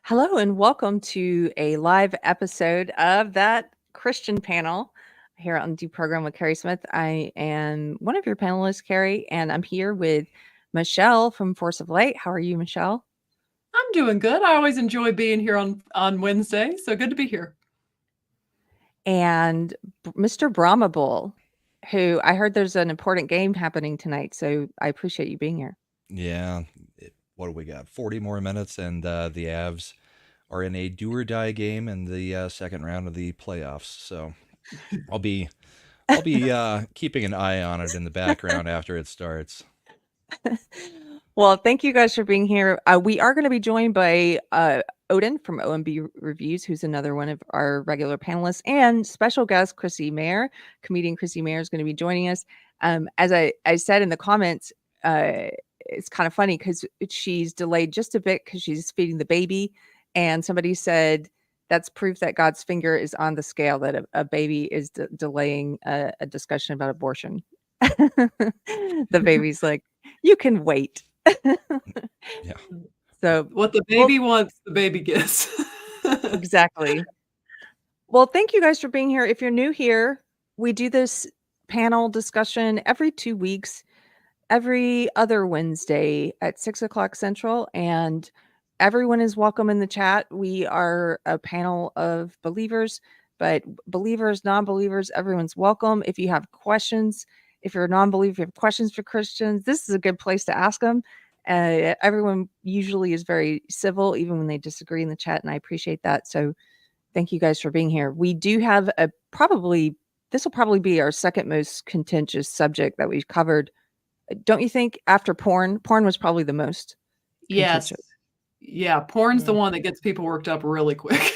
Hello and welcome to a live episode of that Christian panel here on Deprogrammed with Keri Smith. I am one of your panelists, Keri, and I'm here with Michelle from Force of Light. How are you, Michelle? I'm doing good. I always enjoy being here on Wednesday, so good to be here. And Mr. Brahma Bull, who I heard there's an important game happening tonight, so I appreciate you being here. Yeah. What do we got? 40 more minutes, and the Avs are in a do or die game in the second round of the playoffs. So I'll be keeping an eye on it in the background after it starts. Well, thank you guys for being here. We are going to be joined by Odin from OMB Reviews, who's another one of our regular panelists, and special guest Chrissie Mayr. Comedian Chrissie Mayr is going to be joining us. As I said in the comments, it's kind of funny because she's delayed just a bit because she's feeding the baby, and somebody said that's proof that God's finger is on the scale, that a baby is delaying a discussion about abortion. The baby's like, you can wait. Yeah. So what the baby wants, the baby gets. Exactly. Well, thank you guys for being here. If you're new here, we do this panel discussion every 2 weeks, every other Wednesday at 6:00 Central, and everyone is welcome in the chat. We are a panel of believers, but believers, non-believers, everyone's welcome. If you have questions, if you're a non-believer, if you have questions for Christians, this is a good place to ask them. Everyone usually is very civil, even when they disagree in the chat, and I appreciate that. So thank you guys for being here. We do have this will probably be our second most contentious subject that we've covered. Don't you think? After porn was probably the most contentious. Yes. Yeah, porn's the one that gets people worked up really quick.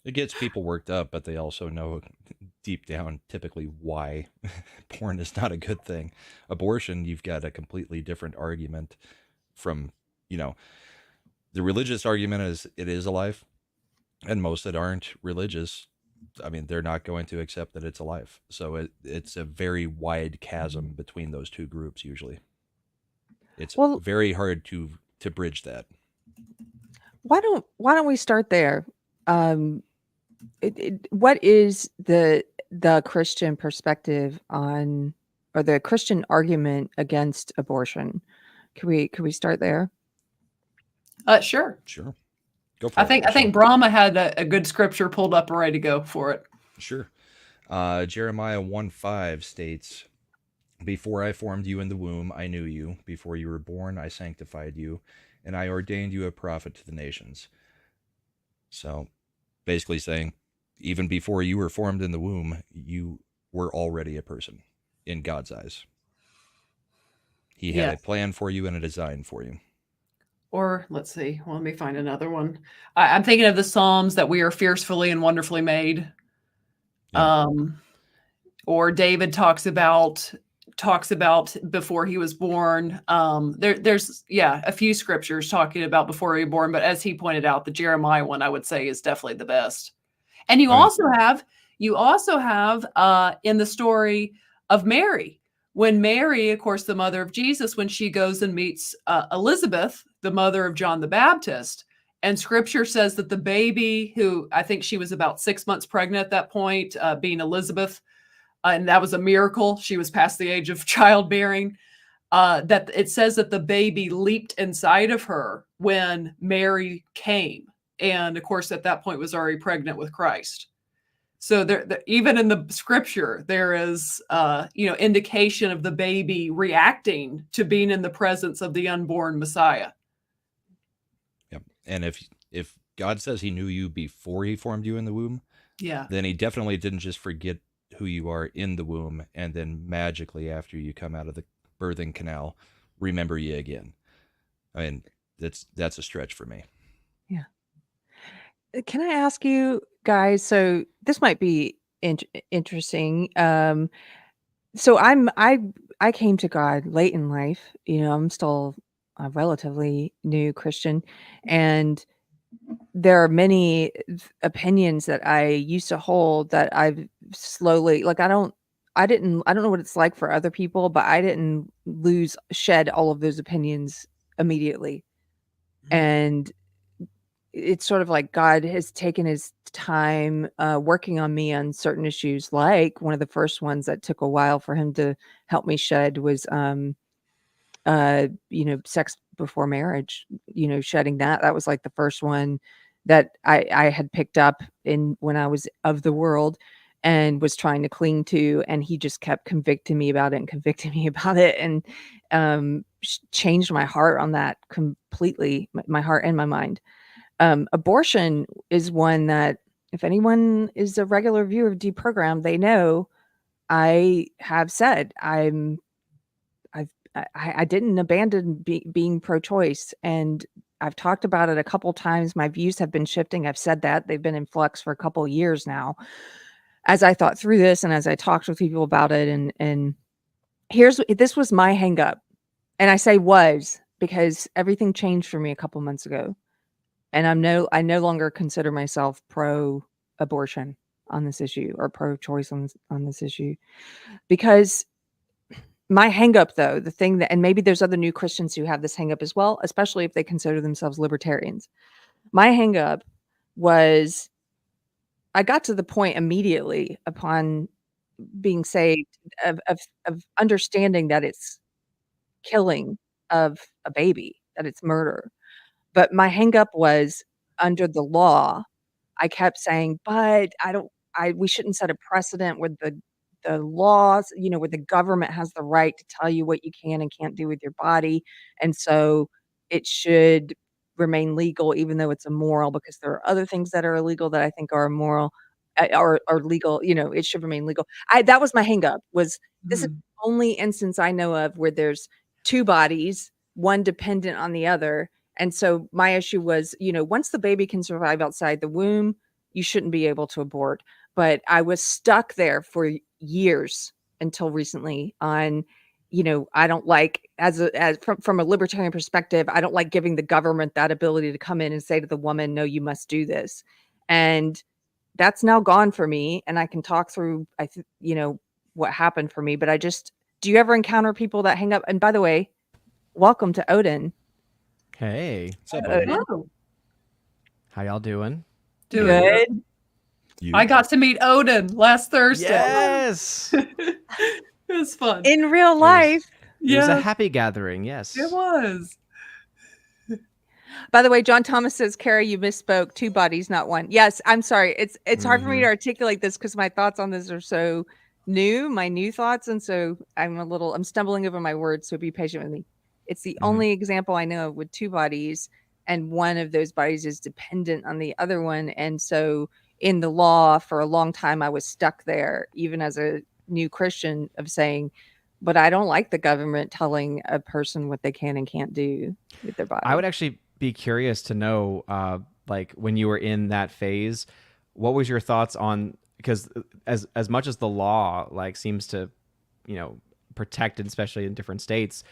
It gets people worked up, but they also know deep down typically why porn is not a good thing. Abortion, you've got a completely different argument from, the religious argument is it is a life, and most that aren't religious, I mean, they're not going to accept that it's a life. So it's a very wide chasm between those two groups usually. It's very hard to bridge that. Why don't we start there? What is the Christian perspective on, or the Christian argument against abortion? Can we start there? Sure. Go for it. I think Brahma had a good scripture pulled up and ready to go for it. Sure. Jeremiah 1:5 states, "Before I formed you in the womb, I knew you. Before you were born, I sanctified you, and I ordained you a prophet to the nations." So basically saying, even before you were formed in the womb, you were already a person in God's eyes. He had a plan for you and a design for you. Or let's see, let me find another one. I'm thinking of the Psalms, that we are fearfully and wonderfully made. Yeah. Or David talks about before he was born. There's a few scriptures talking about before he was born, but as he pointed out, the Jeremiah one I would say is definitely the best. And you also have in the story of Mary, when Mary, of course, the mother of Jesus, when she goes and meets Elizabeth, the mother of John the Baptist, and scripture says that the baby, who I think she was about 6 months pregnant at that point, being Elizabeth, and that was a miracle. She was past the age of childbearing. That it says that the baby leaped inside of her when Mary came. And of course, at that point was already pregnant with Christ. So even in the scripture, there is, indication of the baby reacting to being in the presence of the unborn Messiah. Yep. And if God says he knew you before he formed you in the womb, then he definitely didn't just forget who you are in the womb and then magically after you come out of the birthing canal, remember you again. I mean, that's a stretch for me. Yeah. Can I ask you guys, so this might be interesting. So I came to God late in life. I'm still a relatively new Christian, and there are many opinions that I used to hold that I've slowly, like, I don't know what it's like for other people, but I didn't shed all of those opinions immediately. And it's sort of like God has taken his time working on me on certain issues. Like one of the first ones that took a while for him to help me shed was sex before marriage, shedding that was like the first one that I had picked up in when I was of the world and was trying to cling to, and he just kept convicting me about it and convicting me about it, and changed my heart on that completely, my heart and my mind. Abortion is one that if anyone is a regular viewer of Deprogrammed, they know I have said I didn't abandon being pro-choice, and I've talked about it a couple times. My views have been shifting. I've said that they've been in flux for a couple of years now. As I thought through this, and as I talked with people about it, and this was my hang up, and I say was because everything changed for me a couple months ago, and I no longer consider myself pro-abortion on this issue or pro-choice on this issue, because my hang up, though, the thing that, and maybe there's other new Christians who have this hang up as well, especially if they consider themselves libertarians. My hang up was I got to the point immediately upon being saved of understanding that it's killing of a baby, that it's murder. But my hang up was under the law. I kept saying, "But we shouldn't set a precedent where the laws, where the government has the right to tell you what you can and can't do with your body, and so it should remain legal even though it's immoral, because there are other things that are illegal that I think are immoral, or legal, it should remain legal." That was my hang up, was this is Mhm. the only instance I know of where there's 2 bodies, one dependent on the other, and so my issue was, once the baby can survive outside the womb, you shouldn't be able to abort. But I was stuck there for years until recently on, I don't like, as from a libertarian perspective, I don't like giving the government that ability to come in and say to the woman, "No, you must do this." And that's now gone for me, and I can talk through what happened for me, but do you ever encounter people that hang up? And by the way, welcome to Odin. Hey, What's up, Odin. Odin? Oh, how y'all doing? doing Good. good. You? I got to meet Odin last Thursday. Yes, It was fun. In real was- life. it was a Yeah, happy gathering. Yes, it was. By the way, John Thomas says, "Keri, you misspoke. 2 bodies, not 1." Yes, I'm sorry. It's hard for me to articulate this because my thoughts on this are so new, my new thoughts, and so I'm stumbling over my words, so be patient with me. It's the only example I know of with 2 bodies, and one of those bodies is dependent on the other one, and so in the law, for a long time, I was stuck there, even as a new Christian, of saying, "But I don't like the government telling a person what they can and can't do with their body." I would actually be curious to know, like when you were in that phase, what was your thoughts on, because as much as the law like seems to, protect, especially in different states,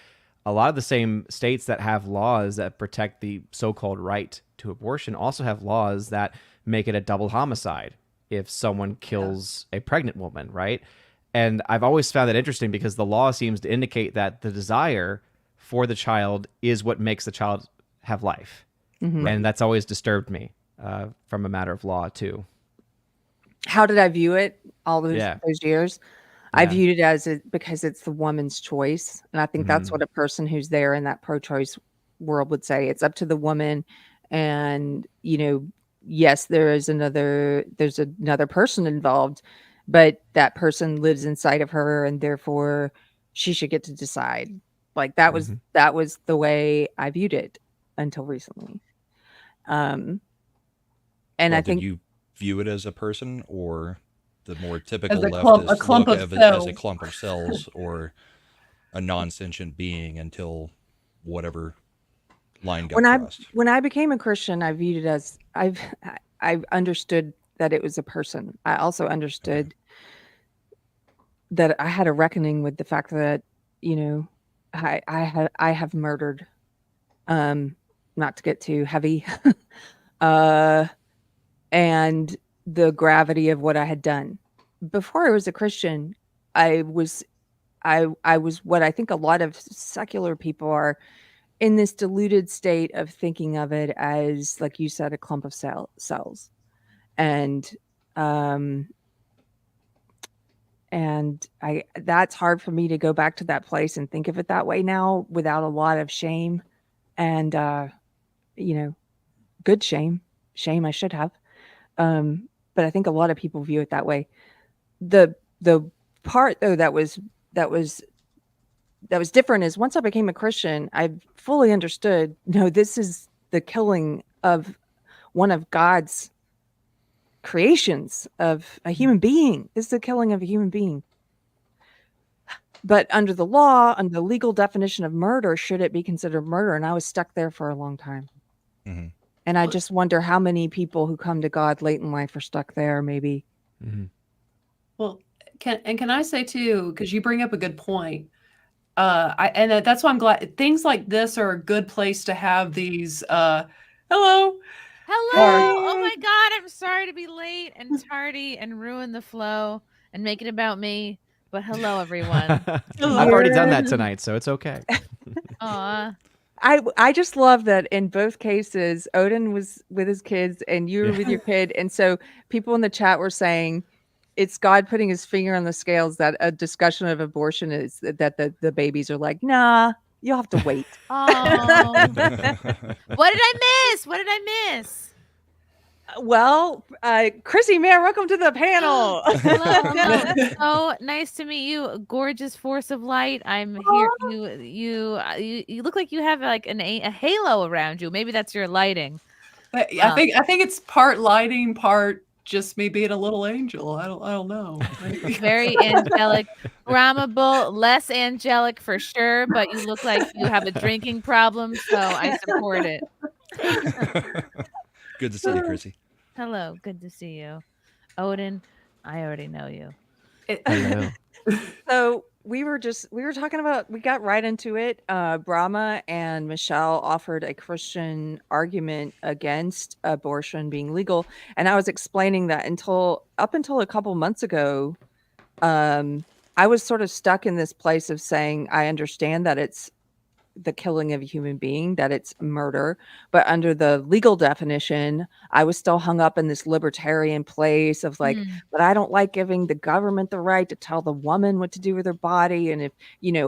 a lot of the same states that have laws that protect the so-called right to abortion also have laws that make it a double homicide if someone kills a pregnant woman, right? And I've always found that interesting because the law seems to indicate that the desire for the child is what makes the child have life. Mhm. And that's always disturbed me from a matter of law too. How did I view it all those Yeah. years? I Yeah. viewed it because it's the woman's choice, and I think that's what a person who's there in that pro-choice world would say. It's up to the woman, and, yes, there's another person involved, but that person lives inside of her, and therefore she should get to decide. Like, that was the way I viewed it until recently. And Well, I did think you view it as a person, or the more typical a clump leftist of look of it as a cells. clump of cells or a non-sentient being until whatever line got crossed? when I became a Christian, I viewed it as I've understood that it was a person. I also understood that I had a reckoning with the fact that, I have murdered, not to get too heavy, uh, and the gravity of what I had done. Before I was a Christian, I was what I think a lot of secular people are, in this diluted state of thinking of it as, like you said, a clump of cells. And that's hard for me to go back to that place and think of it that way now without a lot of shame and, good shame I should have. But I think a lot of people view it that way. The part though that was different is once I became a Christian, I fully understood, no, this is the killing of one of God's creations of a human being. This is the killing of a human being. But under the law, under the legal definition of murder, should it be considered murder? And I was stuck there for a long time. Mm-hmm. And I just wonder how many people who come to God late in life are stuck there, maybe. Mm-hmm. Well, can I say too, because you bring up a good point. That's why I'm glad things like this are a good place to have these. Hello. Oh my God, I'm sorry to be late and tardy and ruin the flow and make it about me. But hello, everyone. I've already done that tonight, so it's okay. Aw. I just love that in both cases, Odin was with his kids and you were with your kid. And so people in the chat were saying it's God putting his finger on the scales that a discussion of abortion is that the babies are like, nah, you'll have to wait. Oh. What did I miss? What did I miss? Well, Chrissie, Mayr, welcome to the panel. Hello. So nice to meet you, gorgeous force of light. I'm here. You look like you have like a halo around you. Maybe that's your lighting. I think it's part lighting, part just me being a little angel. I don't know. Very angelic, grammable, less angelic for sure, but you look like you have a drinking problem, so I support it. Good to see you, Chrissie. Hello, good to see you. Odin, I already know you. Hello. So we were talking about, we got right into it. Brahma and Michelle offered a Christian argument against abortion being legal. And I was explaining that up until a couple months ago, I was sort of stuck in this place of saying, I understand that it's the killing of a human being, that it's murder, but under the legal definition, I was still hung up in this libertarian place of like, but I don't like giving the government the right to tell the woman what to do with her body. And if,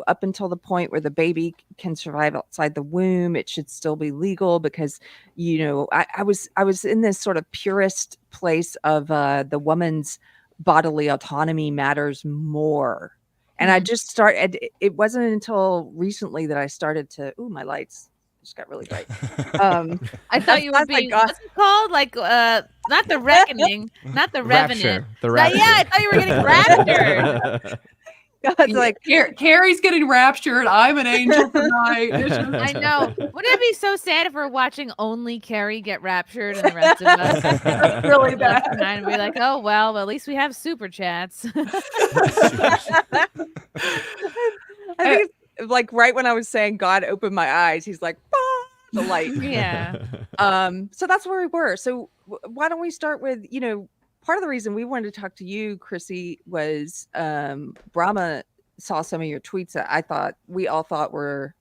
up until the point where the baby can survive outside the womb, it should still be legal because, I was in this sort of purist place of the woman's bodily autonomy matters more. And I just started, it wasn't until recently that I started to, my lights just got really bright. I thought you were being, what's it called? Like, not the reckoning, not the revenant. The rapture. Yeah, I thought you were getting raptured. It's like Keri's getting raptured. I'm an angel tonight. I know. Wouldn't it be so sad if we're watching only Keri get raptured and the rest of us really bad and be like, oh well, at least we have super chats. I think it's like right when I was saying God opened my eyes, he's like, the light. Yeah. So that's where we were. So why don't we start with, part of the reason we wanted to talk to you, Chrissie, was Brahma saw some of your tweets that we all thought were,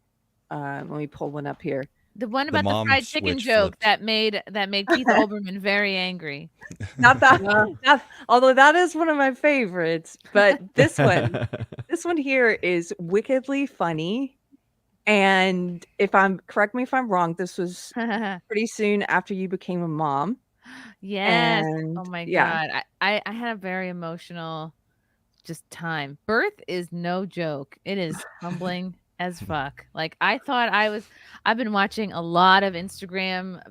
let me pull one up here. The one about the fried chicken joke that made Keith Olbermann very angry. Not that, although that is one of my favorites, but this one here is wickedly funny. And correct me if I'm wrong, this was pretty soon after you became a mom. Yes. Oh my God. I had a very emotional just time. Birth is no joke. It is humbling as fuck. Like I've been watching a lot of Instagram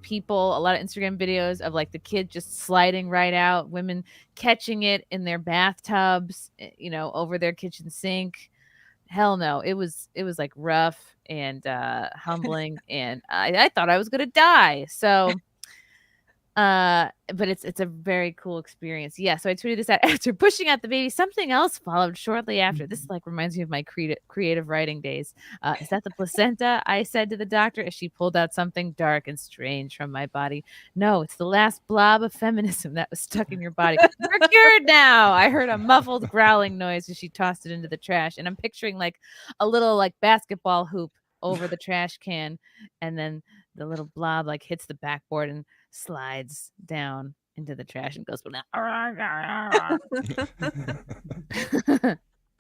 people, a lot of Instagram videos of like the kid just sliding right out, women catching it in their bathtubs, over their kitchen sink. Hell no. It was like rough and humbling. And I thought I was going to die. So but it's a very cool experience. Yeah, so I tweeted this out after pushing out the baby. Something else followed shortly after. This like reminds me of my creative writing days. Is that the placenta? I said to the doctor as she pulled out something dark and strange from my body. No, it's the last blob of feminism that was stuck in your body. You're cured now. I heard a muffled growling noise as she tossed it into the trash, and I'm picturing like a little like basketball hoop over the trash can, and then the little blob like hits the backboard and slides down into the trash and goes.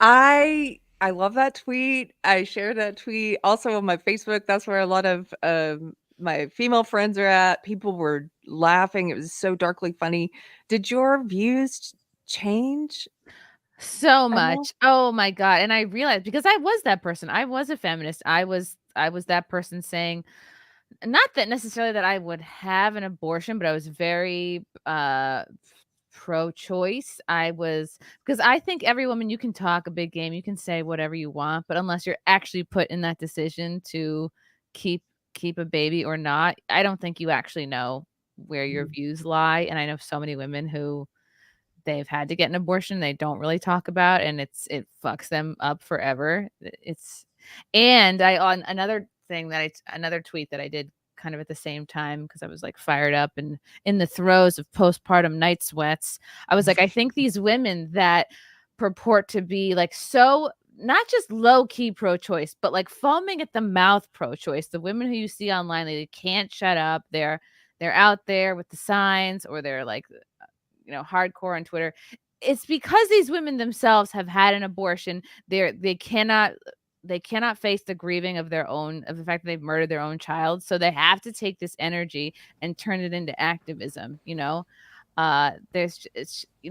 I love that tweet. I shared that tweet also on my Facebook. That's where a lot of my female friends are at. People were laughing. It was so darkly funny. Did your views change? So much. Oh my God. And I realized, because I was that person. I was a feminist. I was that person saying, not that necessarily that I would have an abortion, but I was very pro-choice. Because I think every woman, you can talk a big game, you can say whatever you want, but unless you're actually put in that decision to keep a baby or not, I don't think you actually know where your views lie. And I know so many women who they've had to get an abortion they don't really talk about, and it fucks them up forever. And I on another thing that another tweet that I did kind of at the same time, because I was like fired up and in the throes of postpartum night sweats. I was like, I think these women that purport to be like so not just low key pro-choice, but like foaming at the mouth pro-choice, the women who you see online, they can't shut up. They're out there with the signs, or they're like, hardcore on Twitter. It's because these women themselves have had an abortion. They cannot face the grieving of the fact that they've murdered their own child. So they have to take this energy and turn it into activism. It's, you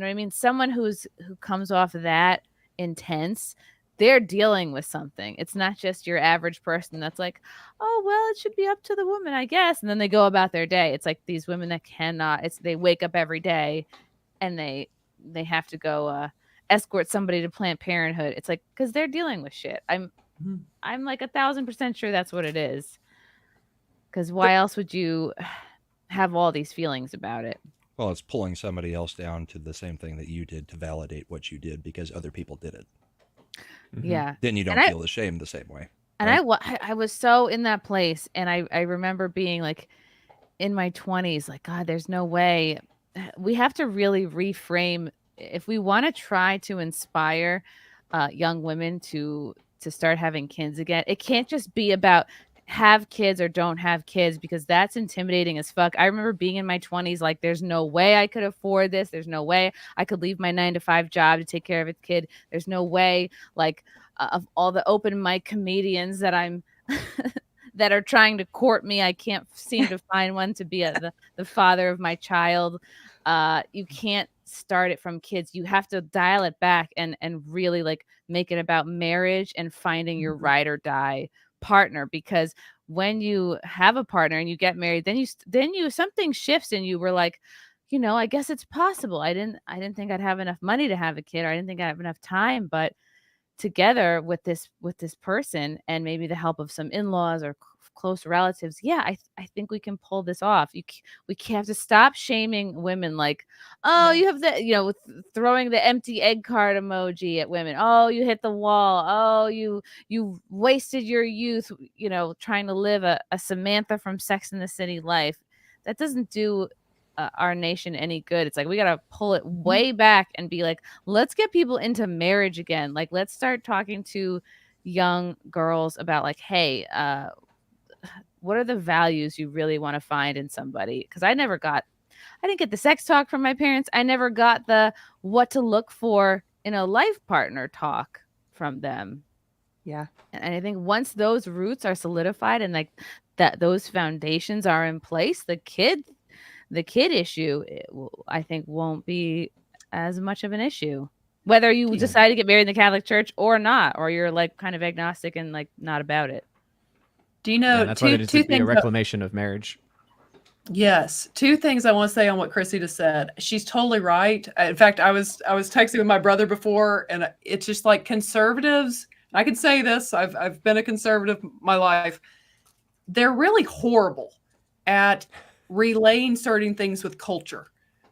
know what I mean? Someone who comes off of that intense, they're dealing with something. It's not just your average person that's like, oh, well, it should be up to the woman, I guess. And then they go about their day. It's like these women that they wake up every day and they have to go escort somebody to Planned Parenthood. It's like, because they're dealing with shit. I'm like 1,000% sure that's what it is. Because why else would you have all these feelings about it? Well, it's pulling somebody else down to the same thing that you did to validate what you did because other people did it. Yeah. Then you don't feel ashamed the same way. And right? I was so in that place. And I remember being like in my 20s, like, God, there's no way. We have to really reframe if we want to try to inspire young women to start having kids again. It can't just be about have kids or don't have kids, because that's intimidating as fuck. I remember being in my 20s like, there's no way I could afford this. There's no way I could leave my 9-to-5 job to take care of a kid. There's no way, like, of all the open mic comedians that I'm that are trying to court me, I can't seem to find one to be the father of my child. You can't start it from kids. You have to dial it back and really like make it about marriage and finding your ride or die partner. Because when you have a partner and you get married, then you something shifts and you were like, I guess it's possible. I didn't think I'd have enough money to have a kid, or I didn't think I'd have enough time, but together with this person and maybe the help of some in-laws or close relatives, I think we can pull this off. We have to stop shaming women like, oh, you have the throwing the empty egg card emoji at women. Oh, you hit the wall. Oh, you wasted your youth trying to live a Samantha from Sex and the City life. That doesn't do our nation any good. It's like we gotta pull it way back and be like, let's get people into marriage again. Like, let's start talking to young girls about like, hey, what are the values you really want to find in somebody? Because I didn't get the sex talk from my parents. I never got the what to look for in a life partner talk from them. Yeah. And I think once those roots are solidified and like that those foundations are in place, the kid issue, I think, won't be as much of an issue. Whether you decide to get married in the Catholic Church or not, or you're like kind of agnostic and like not about it. Do you know that's why there needs to be a reclamation of marriage. Yes. Two things I want to say on what Chrissie just said. She's totally right. In fact, I was texting with my brother before, and it's just like conservatives. I can say this. I've been a conservative my life. They're really horrible at relaying certain things with culture,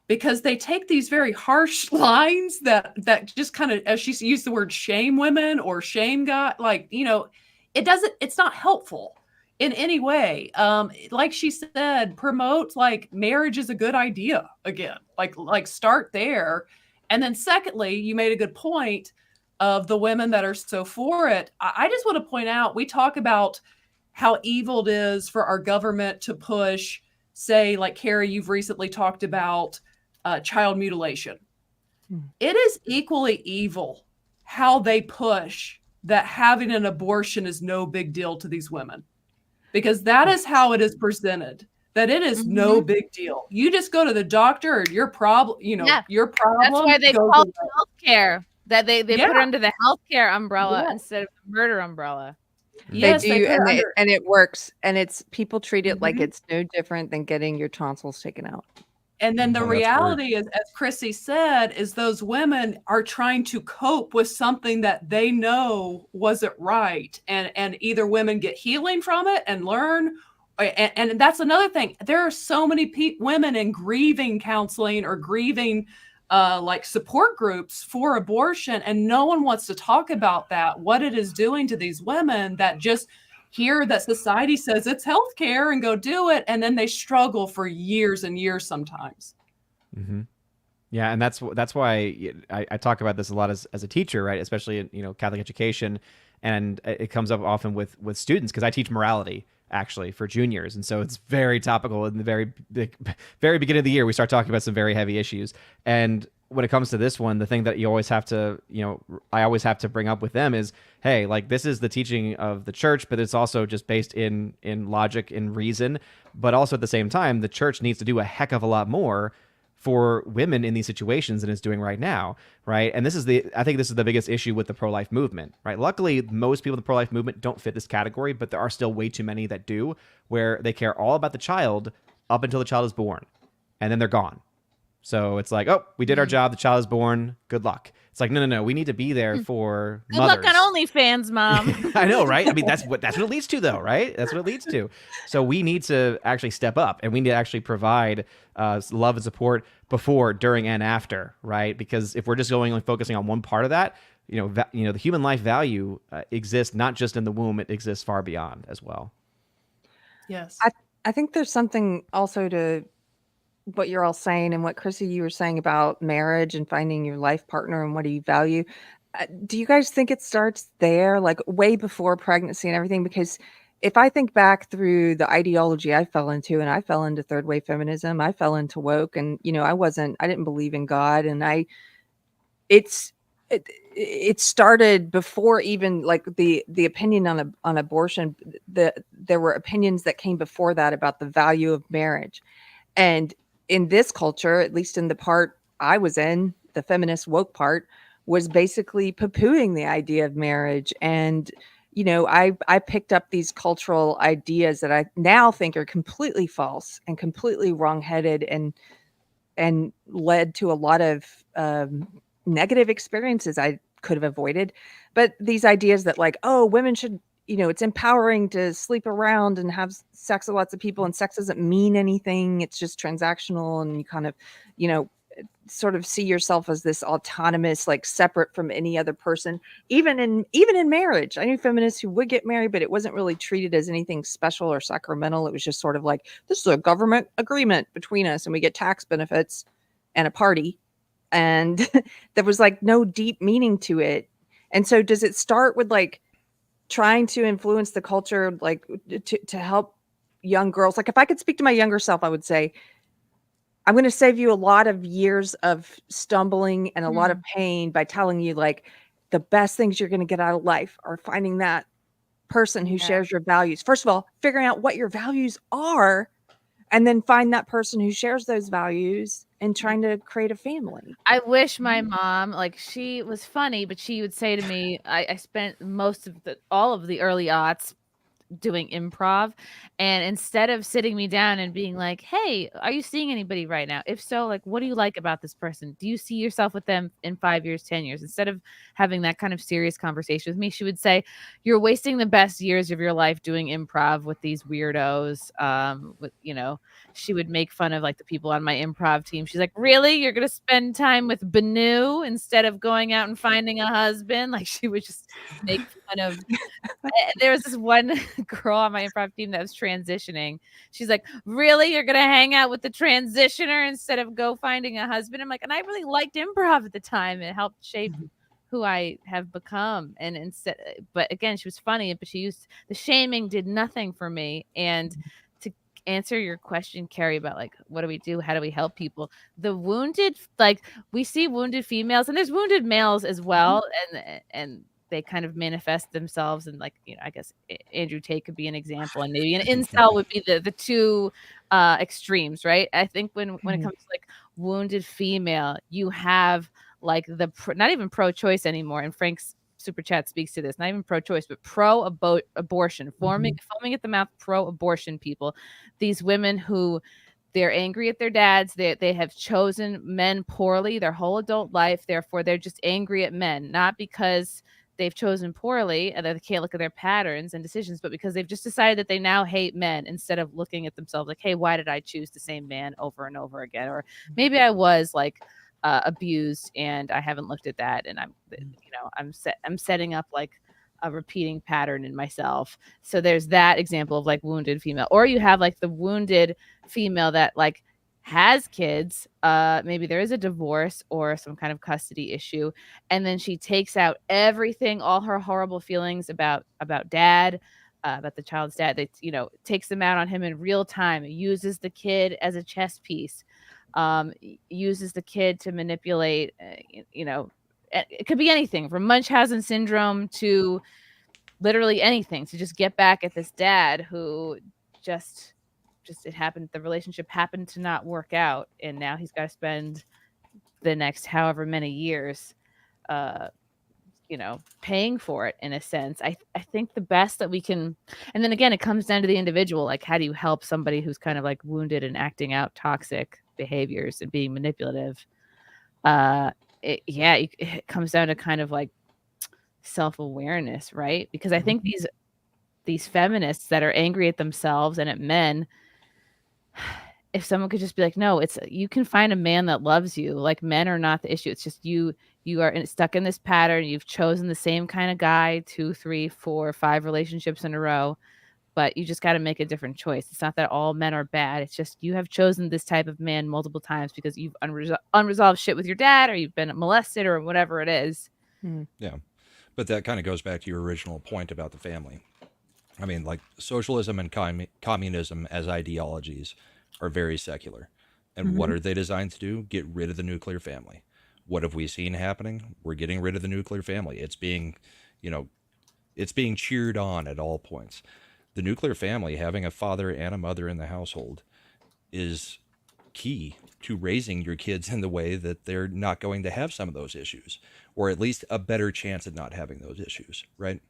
because they take these very harsh lines that just kind of, as she used the word, shame women or shame God, like, it's not helpful in any way. Like she said, promote like marriage is a good idea again, like start there. And then secondly, you made a good point of the women that are so for it. I just want to point out, we talk about how evil it is for our government to push, say, like Keri, you've recently talked about child mutilation. It is equally evil how they push that having an abortion is no big deal to these women, because that is how it is presented, that it is no big deal. You just go to the doctor and your problem, your problem. That's why they call it healthcare, that they put it under the healthcare umbrella instead of the murder umbrella. Yes, they do, and it works, and it's people treat it like it's no different than getting your tonsils taken out. And then the reality is, as Chrissie said, is those women are trying to cope with something that they know wasn't right. And either women get healing from it and learn. And that's another thing. There are so many women in grieving counseling or grieving like support groups for abortion. And no one wants to talk about that, what it is doing to these women that just hear that society says it's healthcare and go do it, and then they struggle for years and years sometimes. Yeah, and that's why I talk about this a lot as a teacher, right? Especially in Catholic education, and it comes up often with students because I teach morality actually for juniors, and so it's very topical in the very beginning of the year. We start talking about some very heavy issues, and when it comes to this one, the thing that you always have to, I always have to bring up with them is, hey, like this is the teaching of the church, but it's also just based in logic and reason. But also at the same time, the church needs to do a heck of a lot more for women in these situations than it's doing right now, right? And I think this is the biggest issue with the pro-life movement, right? Luckily, most people in the pro-life movement don't fit this category, but there are still way too many that do, where they care all about the child up until the child is born, and then they're gone. So it's like, oh, we did our job. The child is born. Good luck. It's like, no. We need to be there for mothers. Good luck on OnlyFans, Mom. I know, right? I mean, that's what it leads to, though, right? That's what it leads to. So we need to actually step up, and we need to actually provide love and support before, during, and after, right? Because if we're just focusing on one part of that, the human life value exists not just in the womb; it exists far beyond as well. Yes, I think there's something also to what you're all saying and what Chrissie, you were saying about marriage and finding your life partner and what do you value. Do you guys think it starts there, like way before pregnancy and everything? Because if I think back through the ideology I fell into, and I fell into third wave feminism, I fell into woke, and I didn't believe in God, and it started before even like the opinion on abortion. There were opinions that came before that about the value of marriage. And in this culture, at least in the part I was in, the feminist woke part, was basically poo-pooing the idea of marriage. And, I picked up these cultural ideas that I now think are completely false and completely wrongheaded and led to a lot of negative experiences I could have avoided. But these ideas that like, oh, women should, it's empowering to sleep around and have sex with lots of people, and sex doesn't mean anything. It's just transactional. And you kind of, sort of see yourself as this autonomous, like separate from any other person, even in marriage. I knew feminists who would get married, but it wasn't really treated as anything special or sacramental. It was just sort of like, this is a government agreement between us and we get tax benefits and a party. And there was like no deep meaning to it. And so does it start with like trying to influence the culture, like to help young girls? Like if I could speak to my younger self, I would say, I'm going to save you a lot of years of stumbling and a lot of pain by telling you like the best things you're going to get out of life are finding that person who shares your values. First of all, figuring out what your values are, and then find that person who shares those values and trying to create a family. I wish my mom, like, she was funny, but she would say to me, I spent all of the early aughts doing improv, and instead of sitting me down and being like, hey, are you seeing anybody right now? If so, like, what do you like about this person? Do you see yourself with them in 5 years, 10 years? Instead of having that kind of serious conversation with me, she would say, you're wasting the best years of your life doing improv with these weirdos. She would make fun of like the people on my improv team. She's like, really? You're gonna spend time with Banu instead of going out and finding a husband? Like, she would just make fun of there was this one girl on my improv team that was transitioning. She's like, really? You're going to hang out with the transitioner instead of go finding a husband? I'm like, and I really liked improv at the time. It helped shape who I have become. And instead, but again, she was funny, but she used the shaming did nothing for me. And to answer your question, Keri, about like, what do we do? How do we help people? The wounded, like we see wounded females and there's wounded males as well. And they kind of manifest themselves. And like, I guess Andrew Tate could be an example, and maybe an incel would be the two extremes, right? I think when it comes to like wounded female, you have like not even pro-choice anymore. And Frank's super chat speaks to this. Not even pro-choice, but pro-abortion, foaming at the mouth, pro-abortion people. These women who they're angry at their dads. They have chosen men poorly their whole adult life. Therefore, they're just angry at men, not because they've chosen poorly and they can't look at their patterns and decisions, but because they've just decided that they now hate men instead of looking at themselves like, hey, why did I choose the same man over and over again? Or maybe I was like abused and I haven't looked at that, and I'm setting up like a repeating pattern in myself. So there's that example of like wounded female. Or you have like the wounded female that like has kids, maybe there is a divorce or some kind of custody issue, and then she takes out everything, all her horrible feelings about dad, about the child's dad. That takes them out on him in real time, uses the kid as a chess piece, uses the kid to manipulate. It could be anything from Munchausen syndrome to literally anything, to just get back at this dad who just it happened, the relationship happened to not work out, and now he's got to spend the next however many years paying for it in a sense. I think the best that we can, and then again, it comes down to the individual, like how do you help somebody who's kind of like wounded and acting out toxic behaviors and being manipulative. It comes down to kind of like self-awareness, right? Because I think these feminists that are angry at themselves and at men, if someone could just be like, no, you can find a man that loves you. Like, men are not the issue. It's just you are stuck in this pattern. You've chosen the same kind of guy 2, 3, 4, 5 relationships in a row, but you just got to make a different choice. It's not that all men are bad. It's just you have chosen this type of man multiple times because you've unresolved shit with your dad, or you've been molested, or whatever it is. Yeah. But that kind of goes back to your original point about the family. I mean, like, socialism and communism as ideologies are very secular. And what are they designed to do? Get rid of the nuclear family. What have we seen happening? We're getting rid of the nuclear family. It's being, it's being cheered on at all points. The nuclear family, having a father and a mother in the household, is key to raising your kids in the way that they're not going to have some of those issues, or at least a better chance at not having those issues, right?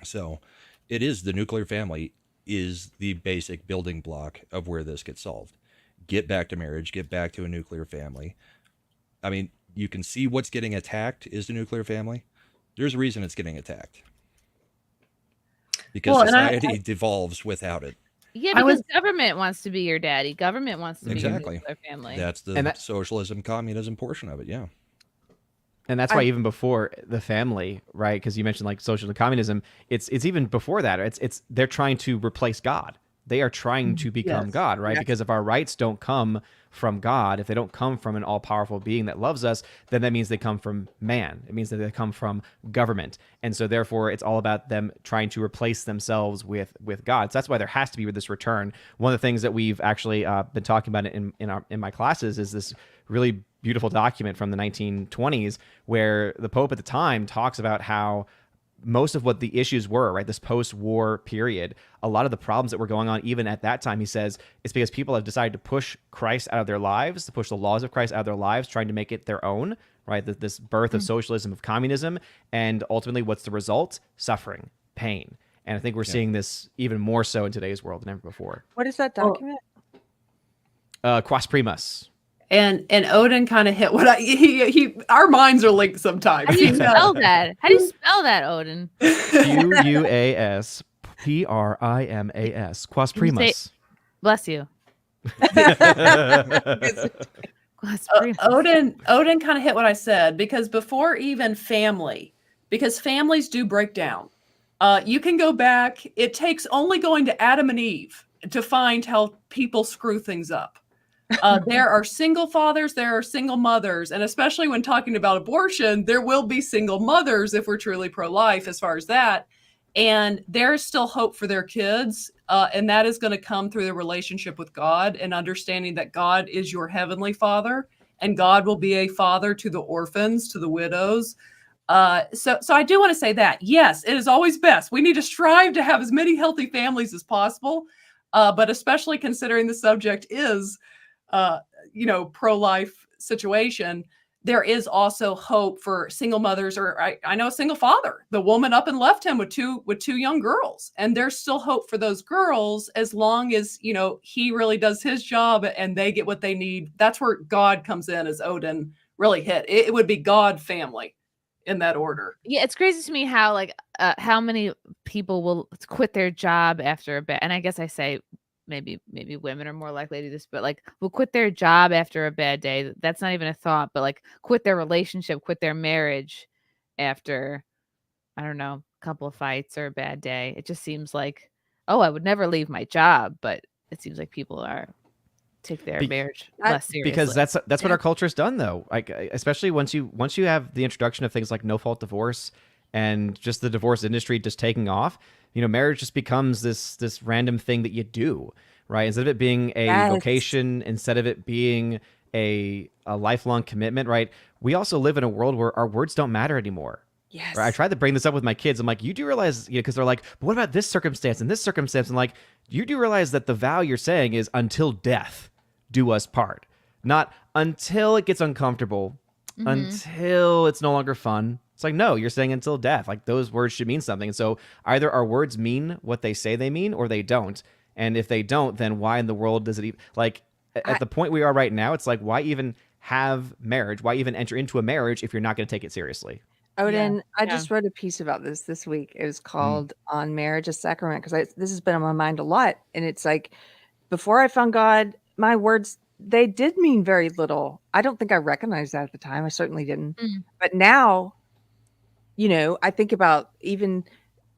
So it is, the nuclear family is the basic building block of where this gets solved. Get back to marriage, get back to a nuclear family. I mean, you can see what's getting attacked is the nuclear family. There's a reason it's getting attacked. Because society devolves without it. Yeah, because government wants to be your daddy. Government wants to be your nuclear family. That's the socialism, communism portion of it, yeah. And that's why even before the family, right? Because you mentioned like socialism, communism. It's even before that. It's they're trying to replace God. They are trying to become God, right? Yes. Because if our rights don't come from God, if they don't come from an all-powerful being that loves us, then that means they come from man. It means that they come from government. And so therefore, it's all about them trying to replace themselves with God. So that's why there has to be this return. One of the things that we've actually been talking about in my classes is this really beautiful document from the 1920s where the Pope at the time talks about how most of what the issues were, right, this post-war period, a lot of the problems that were going on even at that time, he says, it's because people have decided to push Christ out of their lives, to push the laws of Christ out of their lives, trying to make it their own, right? This birth of socialism, of communism, and ultimately what's the result? Suffering, pain. And I think we're seeing this even more so in today's world than ever before. What is that document? Quas Primas. And Odin kind of hit what our minds are linked sometimes. How do you spell that? How do you spell that, Odin? Quasprimas. Quas Primas. Bless you. Odin kind of hit what I said, because before even family, because families do break down. You can go back. It takes only going to Adam and Eve to find how people screw things up. There are single fathers, there are single mothers, and especially when talking about abortion, there will be single mothers if we're truly pro-life as far as that. And there's still hope for their kids, and that is going to come through the relationship with God and understanding that God is your heavenly Father, and God will be a father to the orphans, to the widows. So I do want to say that, yes, it is always best. We need to strive to have as many healthy families as possible, but especially considering the subject is, pro-life situation, there is also hope for single mothers, or I know a single father. The woman up and left him with two young girls, and there's still hope for those girls as long as he really does his job and they get what they need. That's where God comes in, as Odin really hit. It would be God family in that order. Yeah, it's crazy to me how how many people will quit their job after a bad, and I guess I say maybe women are more likely to do this, but will quit their job after a bad day. That's not even a thought, but quit their relationship, quit their marriage after, I don't know, a couple of fights or a bad day. It just seems like, oh, I would never leave my job, but it seems like people take their marriage less seriously. Because that's what our culture's done, though. Especially once you have the introduction of things like no fault divorce and just the divorce industry just taking off, marriage just becomes this random thing that you do, right? Instead of it being a vocation, instead of it being a lifelong commitment, right? We also live in a world where our words don't matter anymore. Yes. Right? I tried to bring this up with my kids. I'm like, you do realize, because they're like, but what about this circumstance and this circumstance? And like, you do realize that the vow you're saying is until death do us part, not until it gets uncomfortable, until it's no longer fun. It's like, no, you're saying until death. Like, those words should mean something. And so either our words mean what they say they mean, or they don't. And if they don't, then why in the world does it even, at the point we are right now, it's like, why even have marriage? Why even enter into a marriage if you're not going to take it seriously? Odin, I just wrote a piece about this week. It was called On Marriage, a Sacrament, because this has been on my mind a lot. And it's like, before I found God, my words, they did mean very little. I don't think I recognized that at the time. I certainly didn't. But now, I think about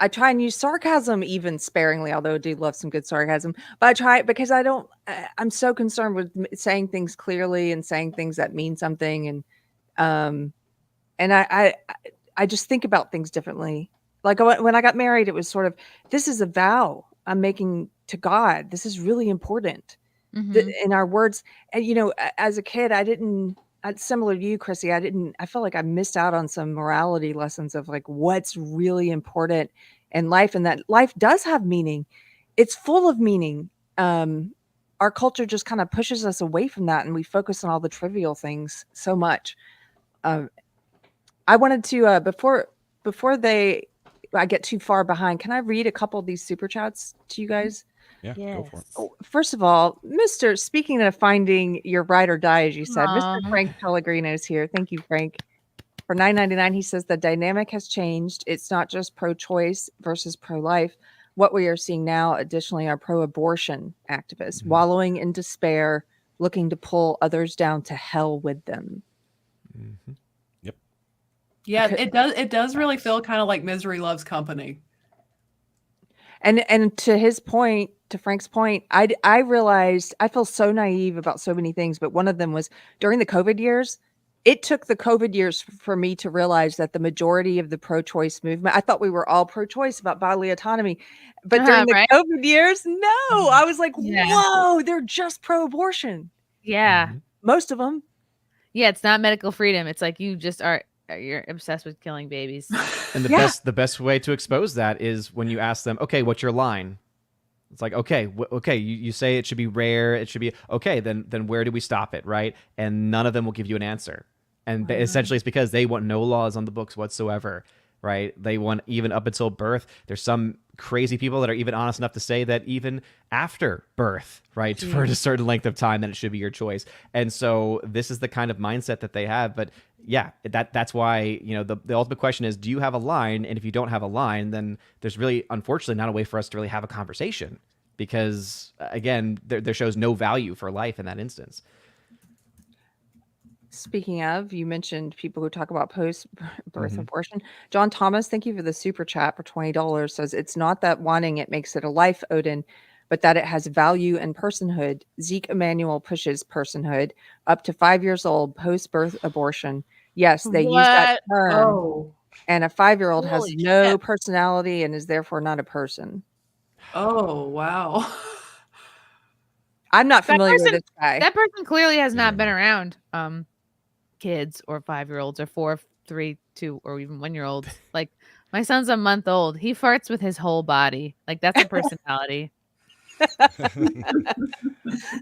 I try and use sarcasm even sparingly, although I do love some good sarcasm. But I try, because I'm so concerned with saying things clearly and saying things that mean something. And I just think about things differently. Like when I got married, it was sort of, this is a vow I'm making to God. This is really important in our words. And, as a kid, similar to you, Chrissie, I felt like I missed out on some morality lessons of what's really important in life, and that life does have meaning. It's full of meaning. Our culture just kind of pushes us away from that, and we focus on all the trivial things so much. I wanted to, before I get too far behind, can I read a couple of these super chats to you guys? Yeah, go for it. Oh, first of all, speaking of finding your ride or die, as you said, Mr. Frank Pellegrino is here. Thank you, Frank. For $9.99, he says the dynamic has changed. It's not just pro-choice versus pro-life. What we are seeing now, additionally, are pro-abortion activists wallowing in despair, looking to pull others down to hell with them. Yep. Yeah, it does really feel kind of like misery loves company. And to his point, to Frank's point, I realized I feel so naive about so many things, but one of them was during the COVID years. It took the COVID years for me to realize that the majority of the pro-choice movement, I thought we were all pro-choice about bodily autonomy, but during the COVID years, no, I was like, whoa, they're just pro-abortion. Yeah. Most of them. Yeah, it's not medical freedom. It's like you just you're obsessed with killing babies. And the best way to expose that is when you ask them, okay, what's your line? It's like, okay, you say it should be rare. It should be, okay, then where do we stop it, right? And none of them will give you an answer. And essentially it's because they want no laws on the books whatsoever, right? They want, even up until birth, there's some crazy people that are even honest enough to say that even after birth, right, for a certain length of time, that it should be your choice. And so this is the kind of mindset that they have. But yeah, that's why, the ultimate question is, do you have a line? And if you don't have a line, then there's really, unfortunately, not a way for us to really have a conversation, because again, there shows no value for life in that instance. Speaking of, you mentioned people who talk about post-birth abortion. John Thomas, thank you for the super chat for $20. Says, it's not that wanting it makes it a life, Odin. but that it has value and personhood. Zeke Emanuel pushes personhood up to 5 years old, post-birth abortion. Yes, they use that term. Oh. And a 5-year-old has Holy no shit. personality and is therefore not a person. Oh, wow. I'm not familiar with this guy. That person clearly has not been Yeah. around kids or 5-year-olds or 4, 3, 2, or even 1-year-olds. Like, my son's a month old. He farts with his whole body. Like, that's a personality.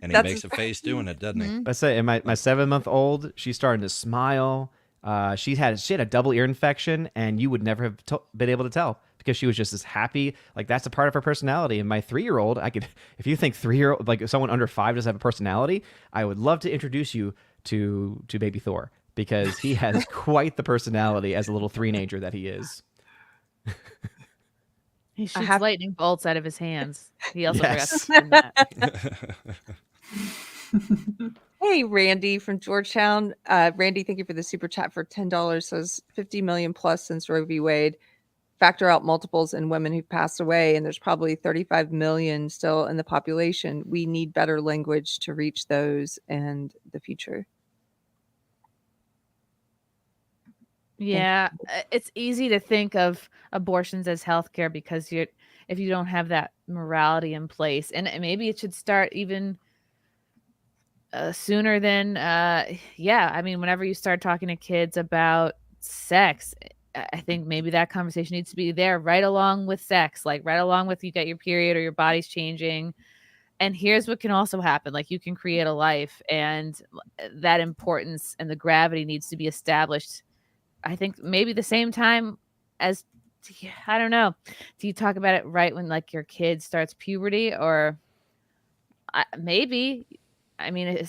And he makes a face doing it, doesn't he? Mhm. Let's say, and my 7-month-old, she's starting to smile. She had a double ear infection, and you would never have been able to tell because she was just as happy. Like, that's a part of her personality. And my 3-year-old, if you think 3-year-old, like someone under 5 doesn't have a personality, I would love to introduce you to baby Thor, because he has quite the personality as a little 3-nager that he is. He shoots lightning bolts out of his hands. He also forgot to mention that. Hey, Randy from Georgetown. Randy, thank you for the super chat for $10. Says 50 million plus since Roe v. Wade. Factor out multiples and women who've passed away, and there's probably 35 million still in the population. We need better language to reach those and the future. Yeah, it's easy to think of abortions as healthcare because if you don't have that morality in place, and maybe it should start even sooner than I mean, whenever you start talking to kids about sex, I think maybe that conversation needs to be there right along with sex, like right along with you get your period or your body's changing. And here's what can also happen. Like, you can create a life, and that importance and the gravity needs to be established. I think maybe the same time as, I don't know. Do you talk about it right when like your kid starts puberty, or maybe, I mean,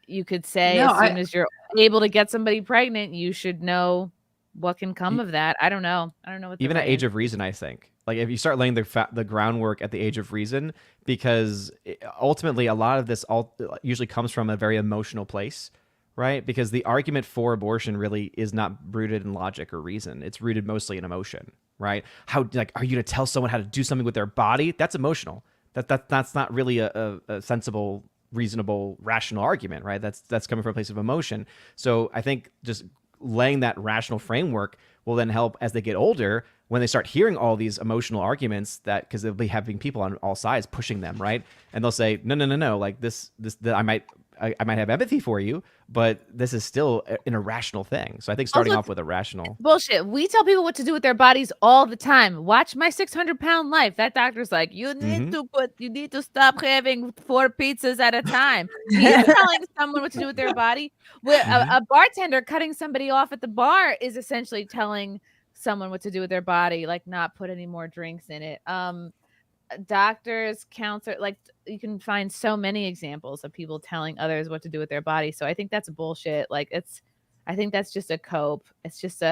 you could say as soon as you're able to get somebody pregnant, you should know what can come of that. I don't know. I don't know what Even at age of reason, I think. Like, if you start laying the groundwork at the age of reason, because ultimately a lot of this usually comes from a very emotional place, right? Because the argument for abortion really is not rooted in logic or reason. It's rooted mostly in emotion, right? How, like, are you to tell someone how to do something with their body? That's emotional. That's not really a sensible, reasonable, rational argument, right? That's coming from a place of emotion. So I think just laying that rational framework will then help as they get older, when they start hearing all these emotional arguments, that because they'll be having people on all sides pushing them, right? And they'll say, no, like this I might have empathy for you, but this is still an irrational thing. So I think starting off with a rational bullshit. We tell people what to do with their bodies all the time. Watch My 600-Pound Life. That doctor's like, you need to stop having 4 pizzas at a time. He's telling someone what to do with their body. A bartender cutting somebody off at the bar is essentially telling someone what to do with their body, like not put any more drinks in it. Doctors, counselors, like, you can find so many examples of people telling others what to do with their body. So I think that's bullshit. Like, I think that's just a cope. It's just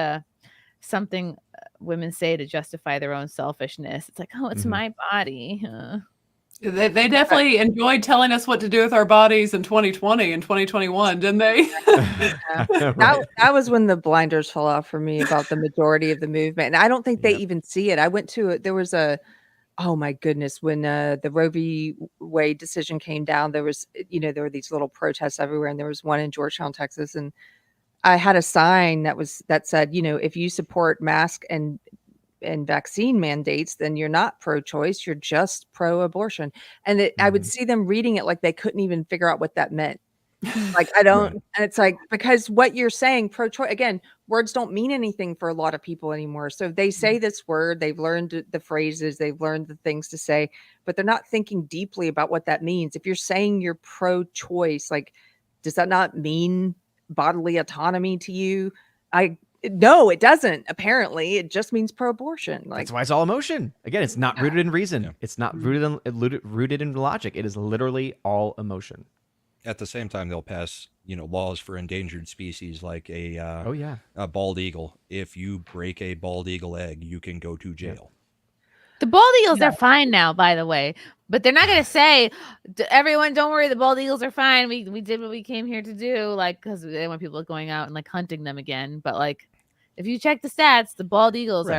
something women say to justify their own selfishness. It's like, oh, it's my body. They definitely enjoyed telling us what to do with our bodies in 2020 and 2021, didn't they? That was when the blinders fell off for me about the majority of the movement. And I don't think they even see it. I went to it. There was oh my goodness, when the Roe v. Wade decision came down, there was, there were these little protests everywhere. And there was one in Georgetown, Texas. And I had a sign that said, if you support mask and vaccine mandates, then you're not pro-choice, you're just pro-abortion. And I would see them reading it like they couldn't even figure out what that meant. Like, I don't, and it's like, because what you're saying, pro-choice, again, words don't mean anything for a lot of people anymore. So they say this word, they've learned the phrases, they've learned the things to say, but they're not thinking deeply about what that means. If you're saying you're pro-choice, like, does that not mean bodily autonomy to you? No, it doesn't. Apparently, it just means pro-abortion. Like, that's why it's all emotion. Again, it's not rooted in reason. Yeah. It's not rooted in logic. It is literally all emotion. At the same time, they'll pass, laws for endangered species like a bald eagle. If you break a bald eagle egg, you can go to jail. The bald eagles are fine now, by the way, but they're not going to say, everyone, don't worry, the bald eagles are fine. We did what we came here to do, like, because they want people going out and like hunting them again. But like, if you check the stats, the bald eagles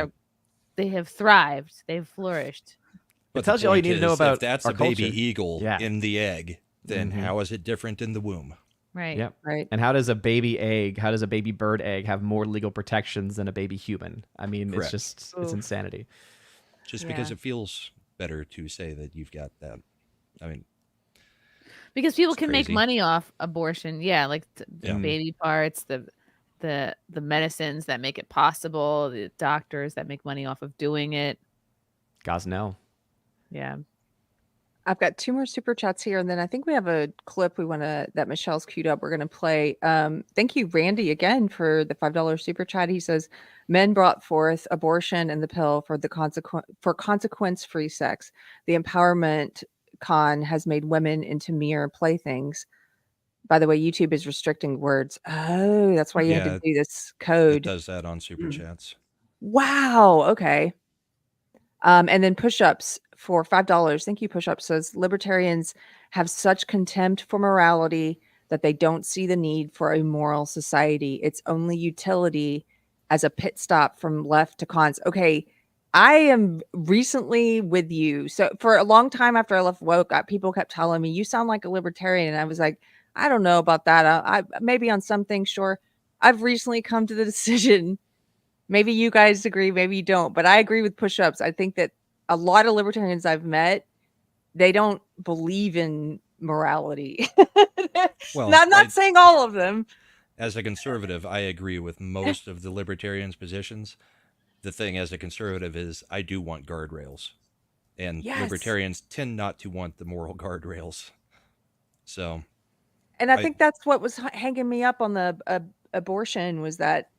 they have thrived, they've flourished. But tells you all you need to know about if that's our a baby culture. eagle Yeah. in the egg, then Mhm. how is it different in the womb? Right. Yep. Right. And how does a baby bird egg have more legal protections than a baby human? I mean, Correct. it's Oof. insanity. Just Yeah. because it feels better to say that you've got that. I mean, Because people It's can make crazy. money off abortion. Yeah, like the Yeah. baby parts, the medicines that make it possible, the doctors that make money off of doing it. Gosnell. Yeah. I've got 2 more super chats here, and then I think we have a clip that Michelle's queued up. We're gonna play. Thank you, Randy, again for the $5 super chat. He says, "Men brought forth abortion and the pill for consequence-free sex. The empowerment con has made women into mere playthings." By the way, YouTube is restricting words. Oh, that's why you had to Yeah, do this it code. does that on super chats. Wow. Okay. And then push-ups for $5. Thank you, push-ups. Says libertarians have such contempt for morality that they don't see the need for a moral society. It's only utility as a pit stop from left to cons. Okay, I am recently with you. So for a long time after I left woke, people kept telling me, "You sound like a libertarian," and I was like, "I don't know about that. I maybe on some things, sure." I've recently come to the decision. Maybe you guys agree, maybe you don't, but I agree with push-ups. I think that a lot of libertarians I've met, they don't believe in morality. Well, I'm not saying all of them. As a conservative, I agree with most of the libertarians' positions. The thing as a conservative is I do want guardrails. And Yes. libertarians tend not to want the moral guardrails. So, And I think that's what was hanging me up on the abortion was that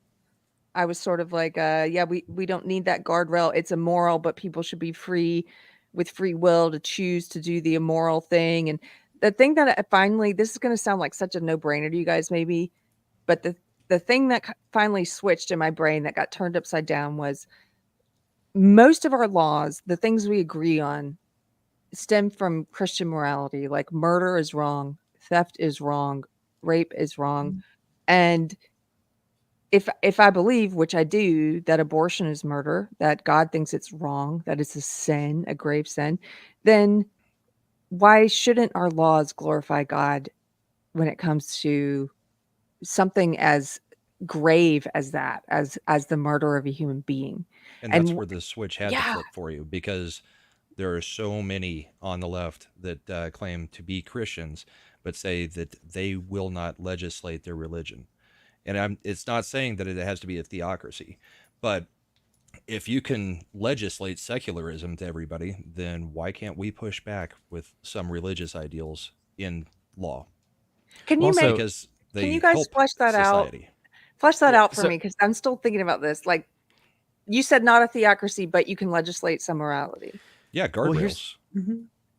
I was sort of like, yeah, we don't need that guardrail. It's immoral, but people should be free with free will to choose to do the immoral thing. And the thing that I finally, this is going to sound like such a no-brainer to you guys maybe, but the thing that finally switched in my brain that got turned upside down was most of our laws, the things we agree on, stem from Christian morality. Like murder is wrong, theft is wrong, rape is wrong. And if I believe, which I do, that abortion is murder, that God thinks it's wrong, that it's a sin, a grave sin, then why shouldn't our laws glorify God when it comes to something as grave as that, as the murder of a human being? and that's where the switch had to Yeah. flip for you, because there are so many on the left that claim to be Christians, but say that they will not legislate their religion. And it's not saying that it has to be a theocracy, but if you can legislate secularism to everybody, then why can't we push back with some religious ideals in law? Can you Also- Because they can you guys help flesh that out? society. Flesh that out for so- me, because I'm still thinking about this. Like you said, not a theocracy, but you can legislate some morality. Yeah, Well, guardrails. here's-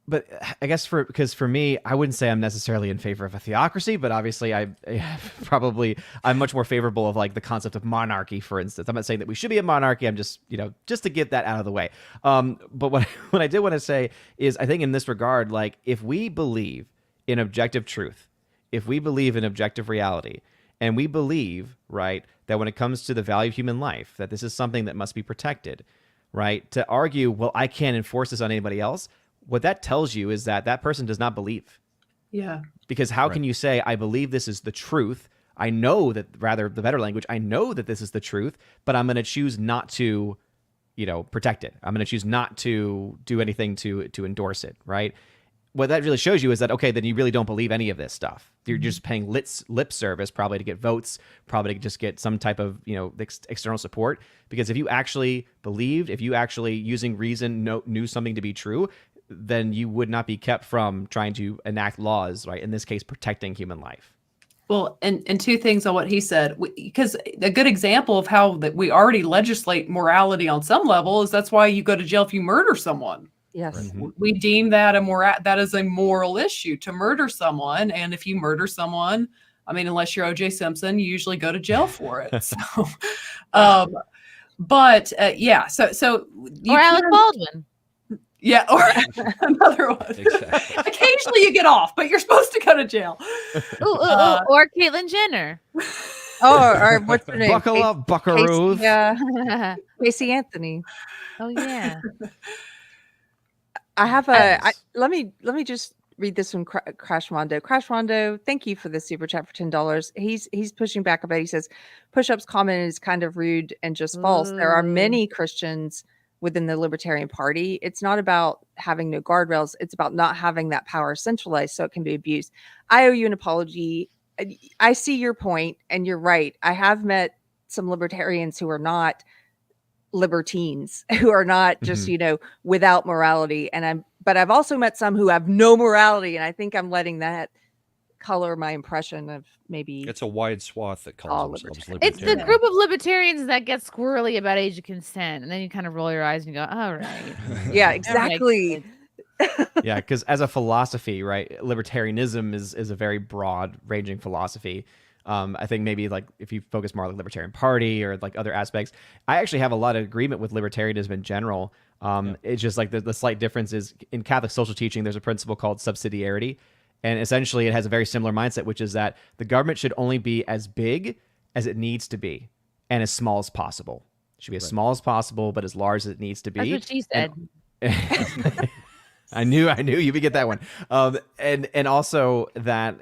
But I guess because for me, I wouldn't say I'm necessarily in favor of a theocracy, but obviously I'm much more favorable of like the concept of monarchy, for instance. I'm not saying that we should be a monarchy. I'm just, just to get that out of the way. But what I did want to say is I think in this regard, like if we believe in objective truth, if we believe in objective reality, and we believe, right, that when it comes to the value of human life, that this is something that must be protected, right, to argue, well, I can't enforce this on anybody else, what that tells you is that that person does not believe. Yeah. Because how can you say, I believe this is the truth? I know that, rather, the better language, I know that this is the truth, but I'm going to choose not to, protect it. I'm going to choose not to do anything to endorse it, right? What that really shows you is that, okay, then you really don't believe any of this stuff. You're just paying lip service, probably to get votes, probably to just get some type of, external support. Because if you actually believed, if you actually, using reason, knew something to be true, then you would not be kept from trying to enact laws, right? In this case, protecting human life. Well, and two things on what he said, because a good example of how that we already legislate morality on some level is that's why you go to jail if you murder someone. Yes. Mm-hmm. We deem that that is a moral issue to murder someone, and if you murder someone, I mean, unless you're O.J. Simpson, you usually go to jail for it. So, yeah, so Or Alec Baldwin. Yeah, or another one. Exactly. Occasionally you get off, but you're supposed to go to jail. Or Caitlyn Jenner. Or what's her name? Buckle up, buckaroos. Casey Anthony. Oh yeah. I have Yes. let me just read this from Crash Rondo. Crash Rondo, thank you for the super chat for $10. He's pushing back a bit. He says, push-ups comment is kind of rude and just false. There are many Christians within the Libertarian Party. It's not about having no guardrails. It's about not having that power centralized so it can be abused. I owe you an apology. I see your point, and you're right. I have met some libertarians who are not libertines, who are not just, without morality. But I've also met some who have no morality. And I think I'm letting that color my impression of maybe It's a wide swath that calls themselves it's libertarian. the group of libertarians that get squirrely about age of consent, and then you kind of roll your eyes and you go, all right. Yeah, exactly. Yeah, because as a philosophy, right, libertarianism is a very broad ranging philosophy. I think maybe like if you focus more on the Libertarian Party or like other aspects, I actually have a lot of agreement with libertarianism in general. It's just like the slight difference is in Catholic social teaching, there's a principle called subsidiarity. And essentially it has a very similar mindset, which is that the government should only be as big as it needs to be and as small as possible. It should be as small as possible, but as large as it needs to be. That's what she said. I knew you would get that one. And also that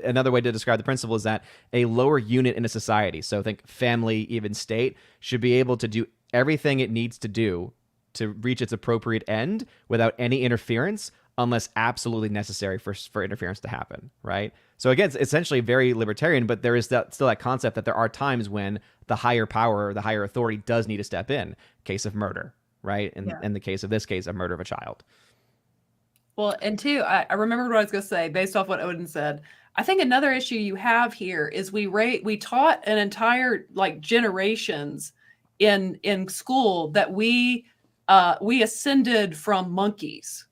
another way to describe the principle is that a lower unit in a society, so think family, even state, should be able to do everything it needs to do to reach its appropriate end without any interference, unless absolutely necessary for interference to happen, right? So again, it's essentially very libertarian, but there is still that concept that there are times when the higher power, the higher authority does need to step in. Case of murder, right? In the case of this case, a murder of a child. Well, and two, I remembered what I was going to say based off what Odin said. I think another issue you have here is we taught an entire generations in school that we ascended from monkeys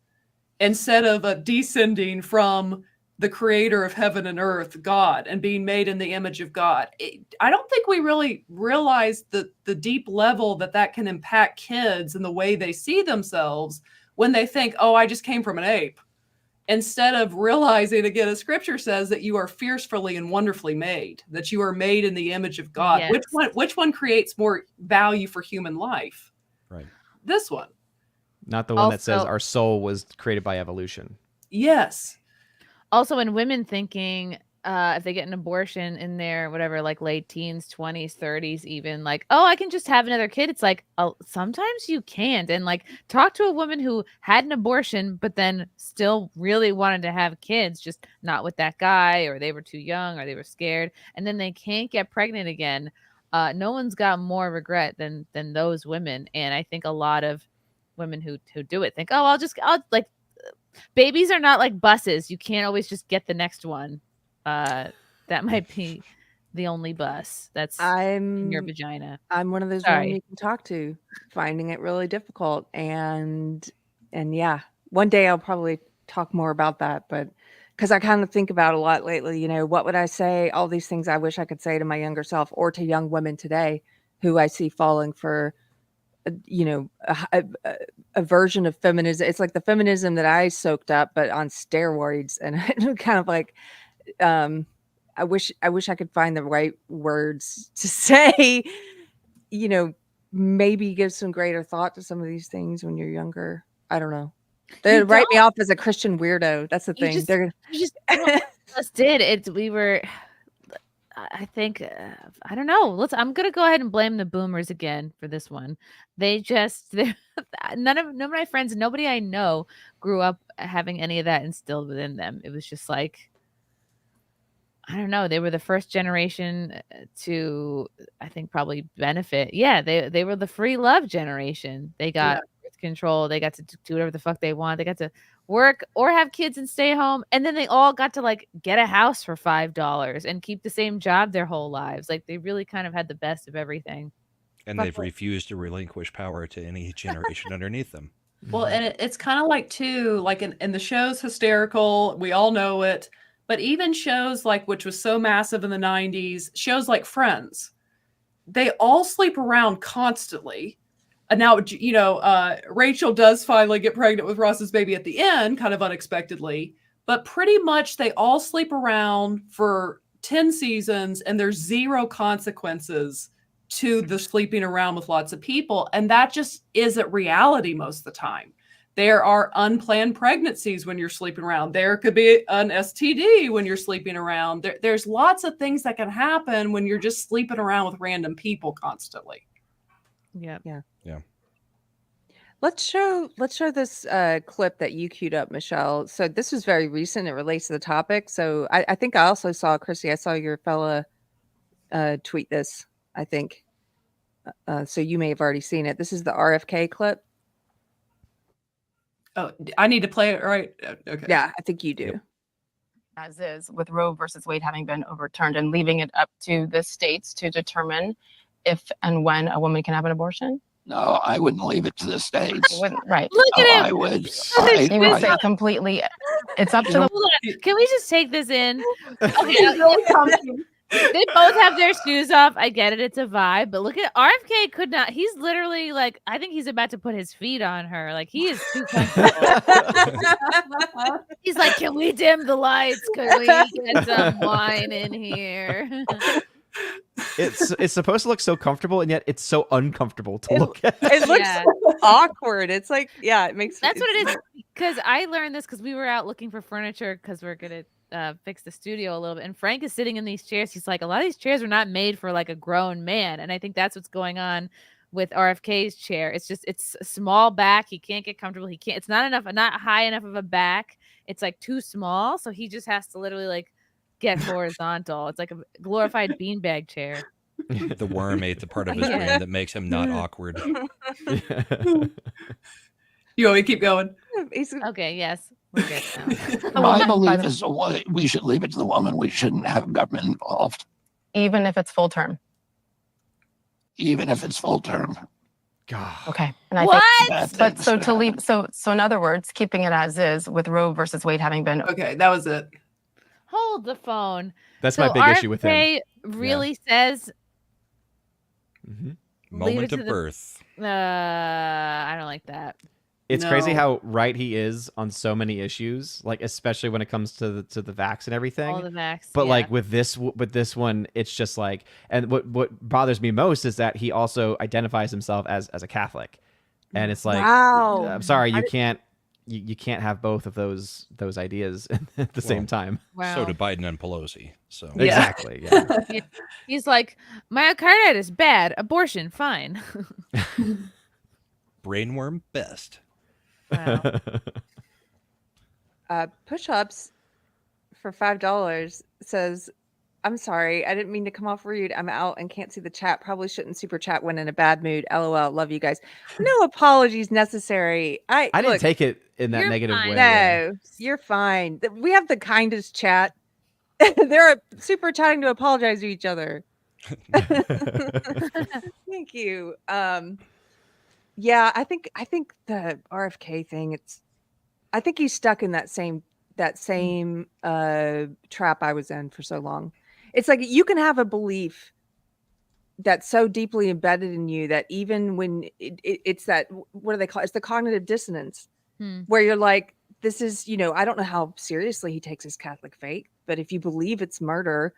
instead of descending from the creator of heaven and earth, God, and being made in the image of God. I don't think we really realize the deep level that can impact kids and the way they see themselves when they think, oh, I just came from an ape, instead of realizing, again, as scripture says, that you are fearfully and wonderfully made, that you are made in the image of God. Yes. Which one creates more value for human life? Right. This one. Not the one that says our soul was created by evolution. Yes. Also, in women thinking, if they get an abortion in their whatever, like late teens, 20s, 30s, even like, oh, I can just have another kid. It's like, oh, sometimes you can't. And like, talk to a woman who had an abortion, but then still really wanted to have kids, just not with that guy, or they were too young, or they were scared, and then they can't get pregnant again. No one's got more regret than those women. And I think a lot of women who do it think, oh, I'll like, babies are not like buses. You can't always just get the next one. That might be the only bus that's in your vagina. I'm one of those women you can talk to, finding it really difficult. And yeah, one day I'll probably talk more about that, but because I kind of think about a lot lately, what would I say? All these things I wish I could say to my younger self or to young women today who I see falling for a version of feminism. It's like the feminism that I soaked up, but on steroids. And kind of like, I wish I could find the right words to say, maybe give some greater thought to some of these things when you're younger. I don't know. They write me off as a Christian weirdo. That's the thing. You just did it. We were, I think, I don't know. I'm going to go ahead and blame the boomers again for this one. None of my friends, nobody I know grew up having any of that instilled within them. It was just like, I don't know. They were the first generation to, I think, probably benefit. Yeah, they were the free love generation. They got birth control. They got to do whatever the fuck they want. They got to work or have kids and stay home. And then they all got to like get a house for $5 and keep the same job their whole lives. Like they really kind of had the best of everything. And they've refused to relinquish power to any generation underneath them. Well, and it's kind of like, too, like in the show's hysterical. We all know it. But even shows like, which was so massive in the 90s, shows like Friends, they all sleep around constantly. And now, Rachel does finally get pregnant with Ross's baby at the end, kind of unexpectedly. But pretty much they all sleep around for 10 seasons and there's zero consequences to the sleeping around with lots of people. And that just isn't reality most of the time. There are unplanned pregnancies when you're sleeping around. There could be an STD when you're sleeping around. There's lots of things that can happen when you're just sleeping around with random people constantly. Yeah. Let's show this clip that you queued up, Michelle. So this was very recent. It relates to the topic. So I think I also saw, Chrissie, I saw your fella tweet this, I think. So you may have already seen it. This is the RFK clip. Oh, I need to play it, right? Okay. Yeah, I think you do. Yep. As is, with Roe versus Wade having been overturned, and leaving it up to the states to determine if and when a woman can have an abortion? No, I wouldn't leave it to the states. Right. Look No, at I him. would. You would say completely. It's up to the. Hold on. Can we just take this in? Okay. They both have their shoes off. I get it. It's a vibe. But look at RFK could not. He's literally like, I think he's about to put his feet on her. Like, he is too comfortable. He's like, can we dim the lights? Could we get some wine in here? It's supposed to look so comfortable, and yet it's so uncomfortable to look at. It looks Yeah. awkward. It's like, yeah, it makes That's what it is. Because I learned this because we were out looking for furniture because we're going to fix the studio a little bit. And Frank is sitting in these chairs. He's like, a lot of these chairs are not made for like a grown man. And I think that's what's going on with RFK's chair. It's a small back. He can't get comfortable. It's not high enough of a back. It's like too small. So he just has to literally like get horizontal. It's like a glorified beanbag chair. The worm ate the part of his brain that makes him not awkward. You want me to keep going? Okay, yes. We're good now. My belief is we should leave it to the woman. We shouldn't have government involved, Even if it's full term. even if it's full term. God. Okay. And I What? think, but so to leave, so in other words, keeping it as is, with Roe versus Wade having been. Okay, that was it. Hold the phone. That's So my big issue with him. RFK really says hmm Leave Moment it of to the- birth. I don't like that. It's crazy No. how right he is on so many issues, like especially when it comes to the vax and everything. All the vax. But yeah. like with this one, it's just like, and what bothers me most is that he also identifies himself as a Catholic, and it's like, Wow. I'm sorry, you can't have both of those ideas at the same time. wow. So do Biden and Pelosi. So Yeah. Exactly. Yeah. He's like, myocarditis bad, abortion fine. brainworm best. Wow. Push-ups for $5 says, I'm sorry, I didn't mean to come off rude. I'm out and can't see the chat. Probably shouldn't super chat when in a bad mood. LOL. Love you guys. No apologies necessary. I didn't look, take it in that You're negative fine. way. yeah. No, you're fine. We have the kindest chat. They're super chatting to apologize to each other. Thank you. Yeah, I think the RFK thing, I think he's stuck in that same trap I was in for so long. It's like you can have a belief that's so deeply embedded in you that even when it's that, what do they call it? It's the cognitive dissonance where you're like, this is, I don't know how seriously he takes his Catholic faith, but if you believe it's murder,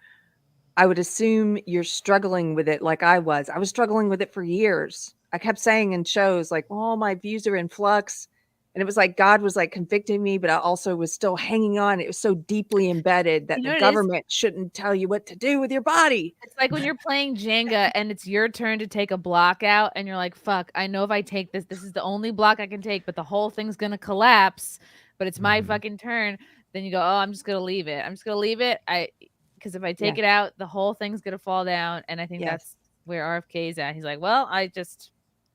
I would assume you're struggling with it like I was. I was struggling with it for years. I kept saying in shows like, oh, my views are in flux. And it was like God was like convicting me, but I also was still hanging on. It was so deeply embedded that You know the what it is? government shouldn't tell you what to do with your body. It's like when you're playing Jenga and it's your turn to take a block out and you're like, fuck, I know if I take this is the only block I can take, but the whole thing's going to collapse, but it's my fucking turn. Then you go, oh, I'm just going to leave it. Because if I take it out, the whole thing's going to fall down. And I think that's where RFK is at. He's like, well,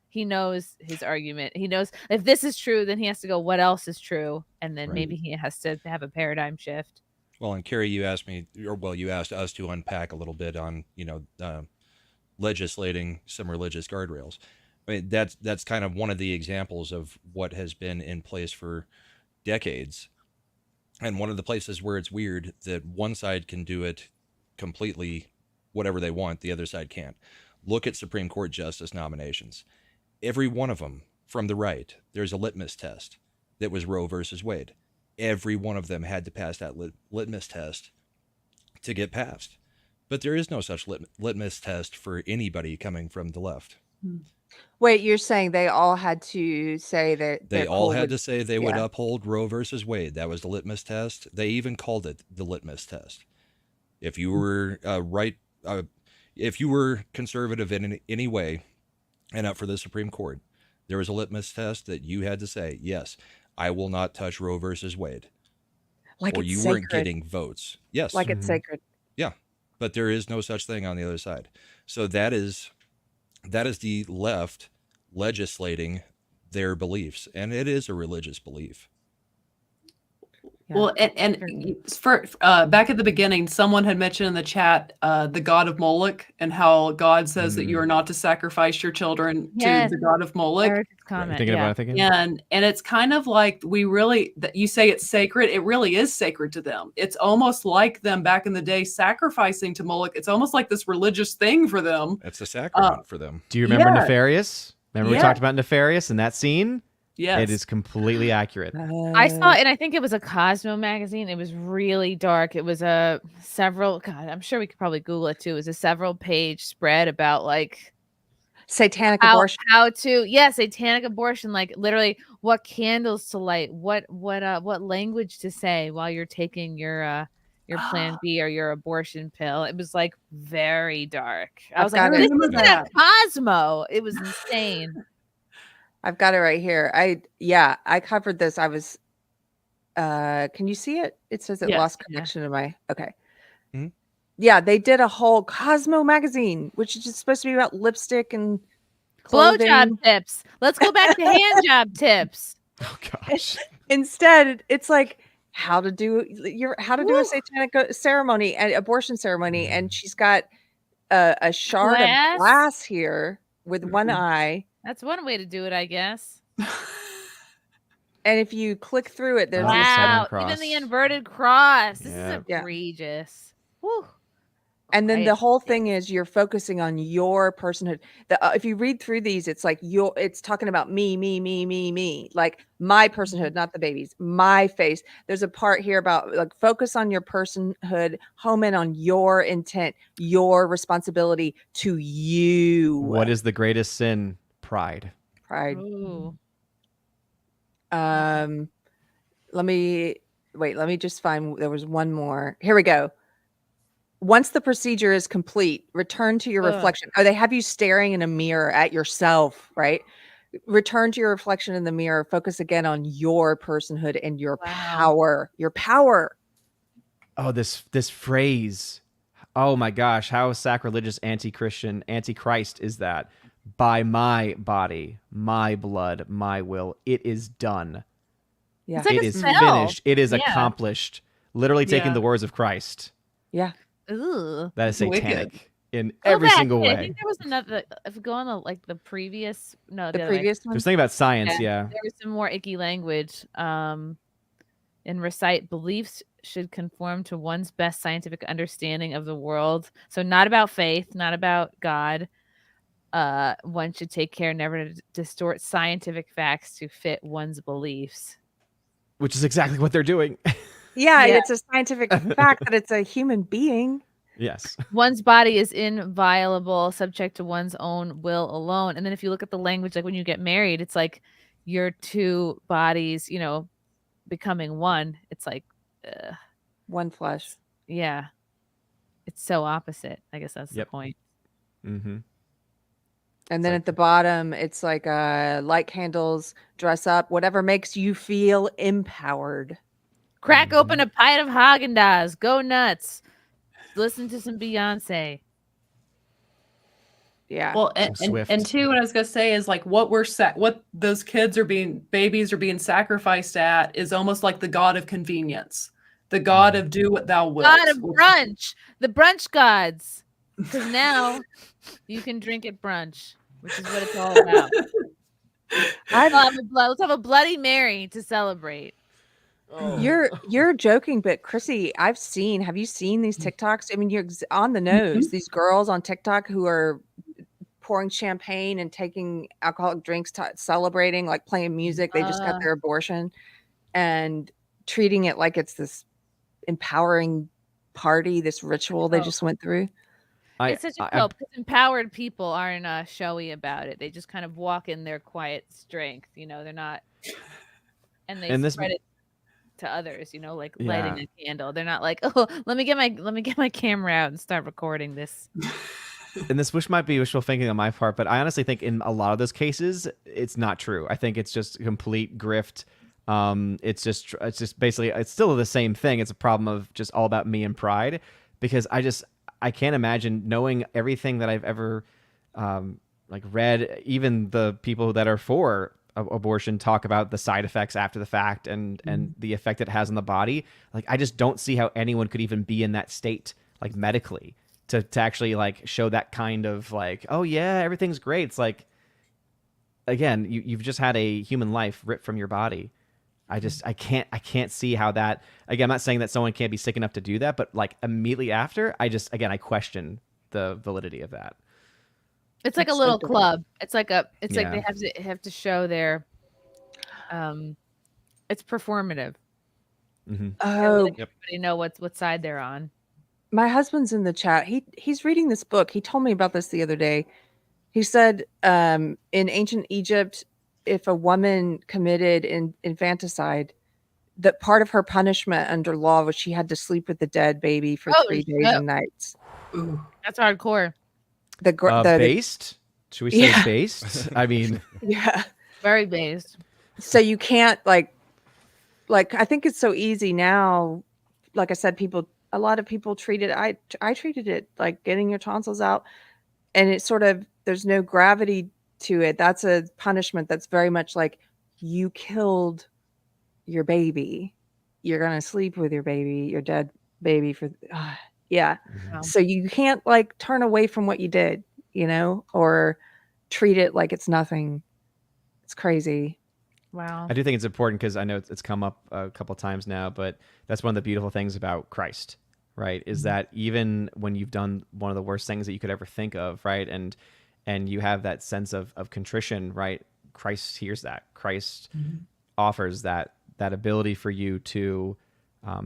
he knows his argument. He knows if this is true, then he has to go, what else is true? And then maybe he has to have a paradigm shift. Well, and Keri, you asked us to unpack a little bit on, legislating some religious guardrails. I mean, that's kind of one of the examples of what has been in place for decades. And one of the places where it's weird that one side can do it completely whatever they want, the other side can't. Look at Supreme Court justice nominations. Every one of them from the right, there's a litmus test that was Roe versus Wade. Every one of them had to pass that litmus test to get passed. But there is no such litmus test for anybody coming from the left. Wait, you're saying they all had to say that They they're all cool had with, to say they would yeah. uphold Roe versus Wade. That was the litmus test. They even called it the litmus test. If you were if you were conservative in any way and up for the Supreme Court, there was a litmus test that you had to say, yes, I will not touch Roe versus Wade. Like or it's you sacred. weren't getting votes. Yes. Like it's sacred. Yeah. But there is no such thing on the other side. So that is the left legislating their beliefs. And it is a religious belief. Yeah. Well, and for back at the beginning, someone had mentioned in the chat the god of Moloch and how God says that you are not to sacrifice your children to the god of Moloch. Comment. Thinking about it, thinking. And it's kind of like that you say it's sacred. It really is sacred to them. It's almost like them back in the day sacrificing to Moloch. It's almost like this religious thing for them. It's a sacrament for them. Do you remember Nefarious? Remember we talked about Nefarious in that scene? Yes. It is completely accurate. I saw it, and I think it was a Cosmo magazine. It was really dark. It was a God, I'm sure we could probably Google it too. It was a several-page spread about like satanic abortion. How to satanic abortion, like literally what candles to light, what language to say while you're taking your Plan B or your abortion pill. It was like very dark. I was like, this isn't a Cosmo. It was insane. I've got it right here. I covered this. I was can you see it? It says it lost connection to my okay. Mm-hmm. Yeah, they did a whole Cosmo magazine, which is just supposed to be about lipstick and clothing. Blowjob tips. Let's go back to hand job tips. Oh gosh. Instead, it's like how to do a satanic ceremony and abortion ceremony, and she's got a shard of glass here with one eye. That's one way to do it, I guess. And if you click through it, there's even the inverted cross. This is egregious. Whew. And then the whole thing is you're focusing on your personhood. If you read through these, it's like it's talking about me, like my personhood, not the baby's, my face. There's a part here about like focus on your personhood, home in on your intent, your responsibility to you. What is the greatest sin? Pride. Ooh. Let me just find, there was one more. Here we go. Once the procedure is complete, return to your reflection. Oh, they have you staring in a mirror at yourself, right? Return to your reflection in the mirror. Focus again on your personhood and your power. Your power. Oh, this phrase. Oh my gosh, how sacrilegious, anti-Christian, anti-Christ is that? By my body, my blood, my will, it is done. Yeah. It's like it is finished. It is accomplished. Literally taking the words of Christ. Yeah. Ooh. That is satanic in every single way. I think there was another. If we go on the previous, the previous one. There's something about science. Yeah. There was some more icky language. And recite beliefs should conform to one's best scientific understanding of the world. So not about faith, not about God. One should take care never to distort scientific facts to fit one's beliefs. Which is exactly what they're doing. Yeah, it's a scientific fact that it's a human being. Yes. One's body is inviolable, subject to one's own will alone. And then if you look at the language, like when you get married, it's like your two bodies, becoming one. It's like one flesh. Yeah. It's so opposite. I guess that's the point. Mm-hmm. And then at the bottom, it's like light candles, dress up, whatever makes you feel empowered. Crack open a pint of Haagen-Dazs. Go nuts. Listen to some Beyonce. Yeah. Well, and two, what I was gonna say is like what those babies are being sacrificed at is almost like the god of convenience, the god of do what thou wilt. God of brunch, the brunch gods. Because now you can drink at brunch, which is what it's all about. Let's have a Bloody Mary to celebrate. Oh. You're joking, but Chrissie, have you seen these TikToks? I mean, you're on the nose. These girls on TikTok who are pouring champagne and taking alcoholic drinks, celebrating, like playing music. They just got their abortion and treating it like it's this empowering party, this ritual they just went through. It's such a cope because empowered people aren't showy about it. They just kind of walk in their quiet strength. They're not, and they spread it to others. Like lighting a candle. They're not like, oh, let me get my camera out and start recording this. And this might be wishful thinking on my part, but I honestly think in a lot of those cases, it's not true. I think it's just complete grift. It's just basically, it's still the same thing. It's a problem of just all about me and pride, because I can't imagine knowing everything that I've ever read. Even the people that are for abortion talk about the side effects after the fact and the effect it has on the body. Like, I just don't see how anyone could even be in that state, like medically, to actually like show that kind of like, oh yeah, everything's great. It's like, again, you've just had a human life ripped from your body. I can't see how that, again, I'm not saying that someone can't be sick enough to do that, but like immediately after, I question the validity of that. It's like a little club. It's like they have to show their, it's performative. Mm-hmm. Oh, everybody know what side they're on. My husband's in the chat. He's reading this book. He told me about this the other day. He said, in ancient Egypt, if a woman committed infanticide, that part of her punishment under law was she had to sleep with the dead baby for 3 days and nights. Ooh, that's hardcore. Based? Should we say based? I mean, yeah, very based. So you can't like I think it's so easy now. Like I said, a lot of people treat it. I treated it like getting your tonsils out, and it's sort of, there's no gravity to it. That's a punishment that's very much like, you killed your baby. You're going to sleep with your baby, your dead baby yeah. Wow. So you can't like turn away from what you did, or treat it like it's nothing. It's crazy. Wow. I do think it's important because I know it's come up a couple of times now, but that's one of the beautiful things about Christ, right? Is that even when you've done one of the worst things that you could ever think of, right? And you have that sense of contrition, right? Christ hears that. Christ offers that ability for you to,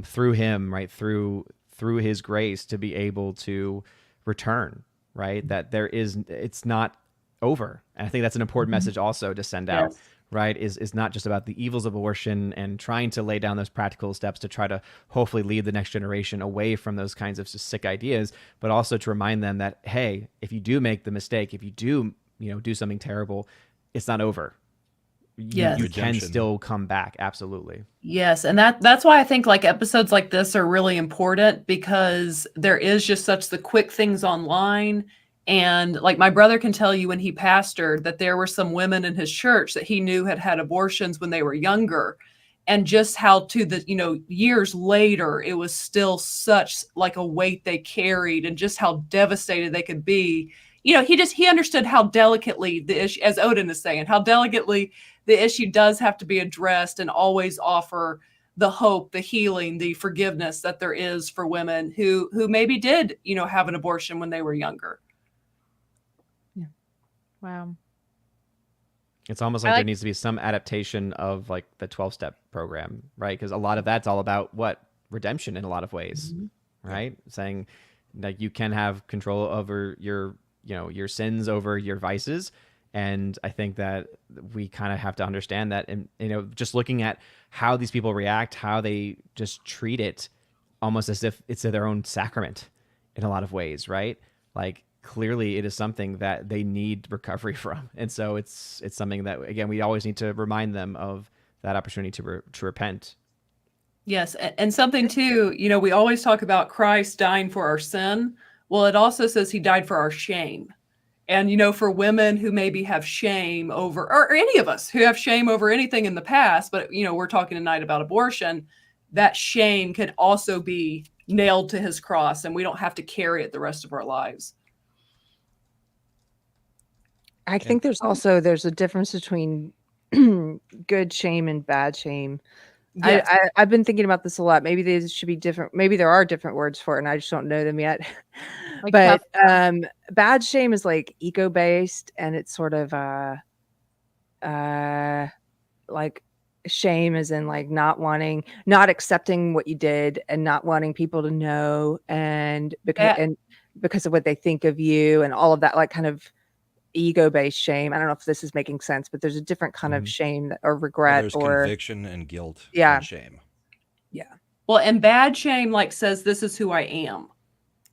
through him, right? Through his grace, to be able to return, right? That it's not over. And I think that's an important message also to send out. Right, is not just about the evils of abortion and trying to lay down those practical steps to try to hopefully lead the next generation away from those kinds of sick ideas, but also to remind them that, hey, if you do make the mistake, if you do, do something terrible, it's not over. Yes. You can still come back. Absolutely. Yes. And that's why I think like episodes like this are really important, because there is just such the quick things online. And like my brother can tell you, when he pastored, that there were some women in his church that he knew had abortions when they were younger, and just how to the, years later, it was still such like a weight they carried, and just how devastated they could be. He understood how delicately the issue, as Odin is saying, how delicately the issue does have to be addressed, and always offer the hope, the healing, the forgiveness that there is for women who maybe did, have an abortion when they were younger. Wow. It's almost like there needs to be some adaptation of like the 12-step program, right? Because a lot of that's all about redemption in a lot of ways, right? Saying like you can have control over your sins, over your vices. And I think that we kind of have to understand that, and just looking at how these people react, how they just treat it almost as if it's their own sacrament in a lot of ways, right? Like, clearly it is something that they need recovery from. And so it's something that, again, we always need to remind them of that opportunity to repent. Yes. And something too, we always talk about Christ dying for our sin. Well, it also says he died for our shame. And, for women who maybe have shame over, or any of us who have shame over anything in the past, but, we're talking tonight about abortion, that shame can also be nailed to his cross, and we don't have to carry it the rest of our lives. I think there's a difference between good shame and bad shame. Yes. I've been thinking about this a lot. Maybe these should be different. Maybe there are different words for it, and I just don't know them yet. But bad shame is like ego-based, and it's sort of like shame is in like not accepting what you did, and not wanting people to know, and because of what they think of you and all of that, like kind of ego-based shame. I don't know if this is making sense, but there's a different kind of shame or regret, there's or conviction and guilt Yeah. and shame. yeah. Well, and bad shame like says this is who I am.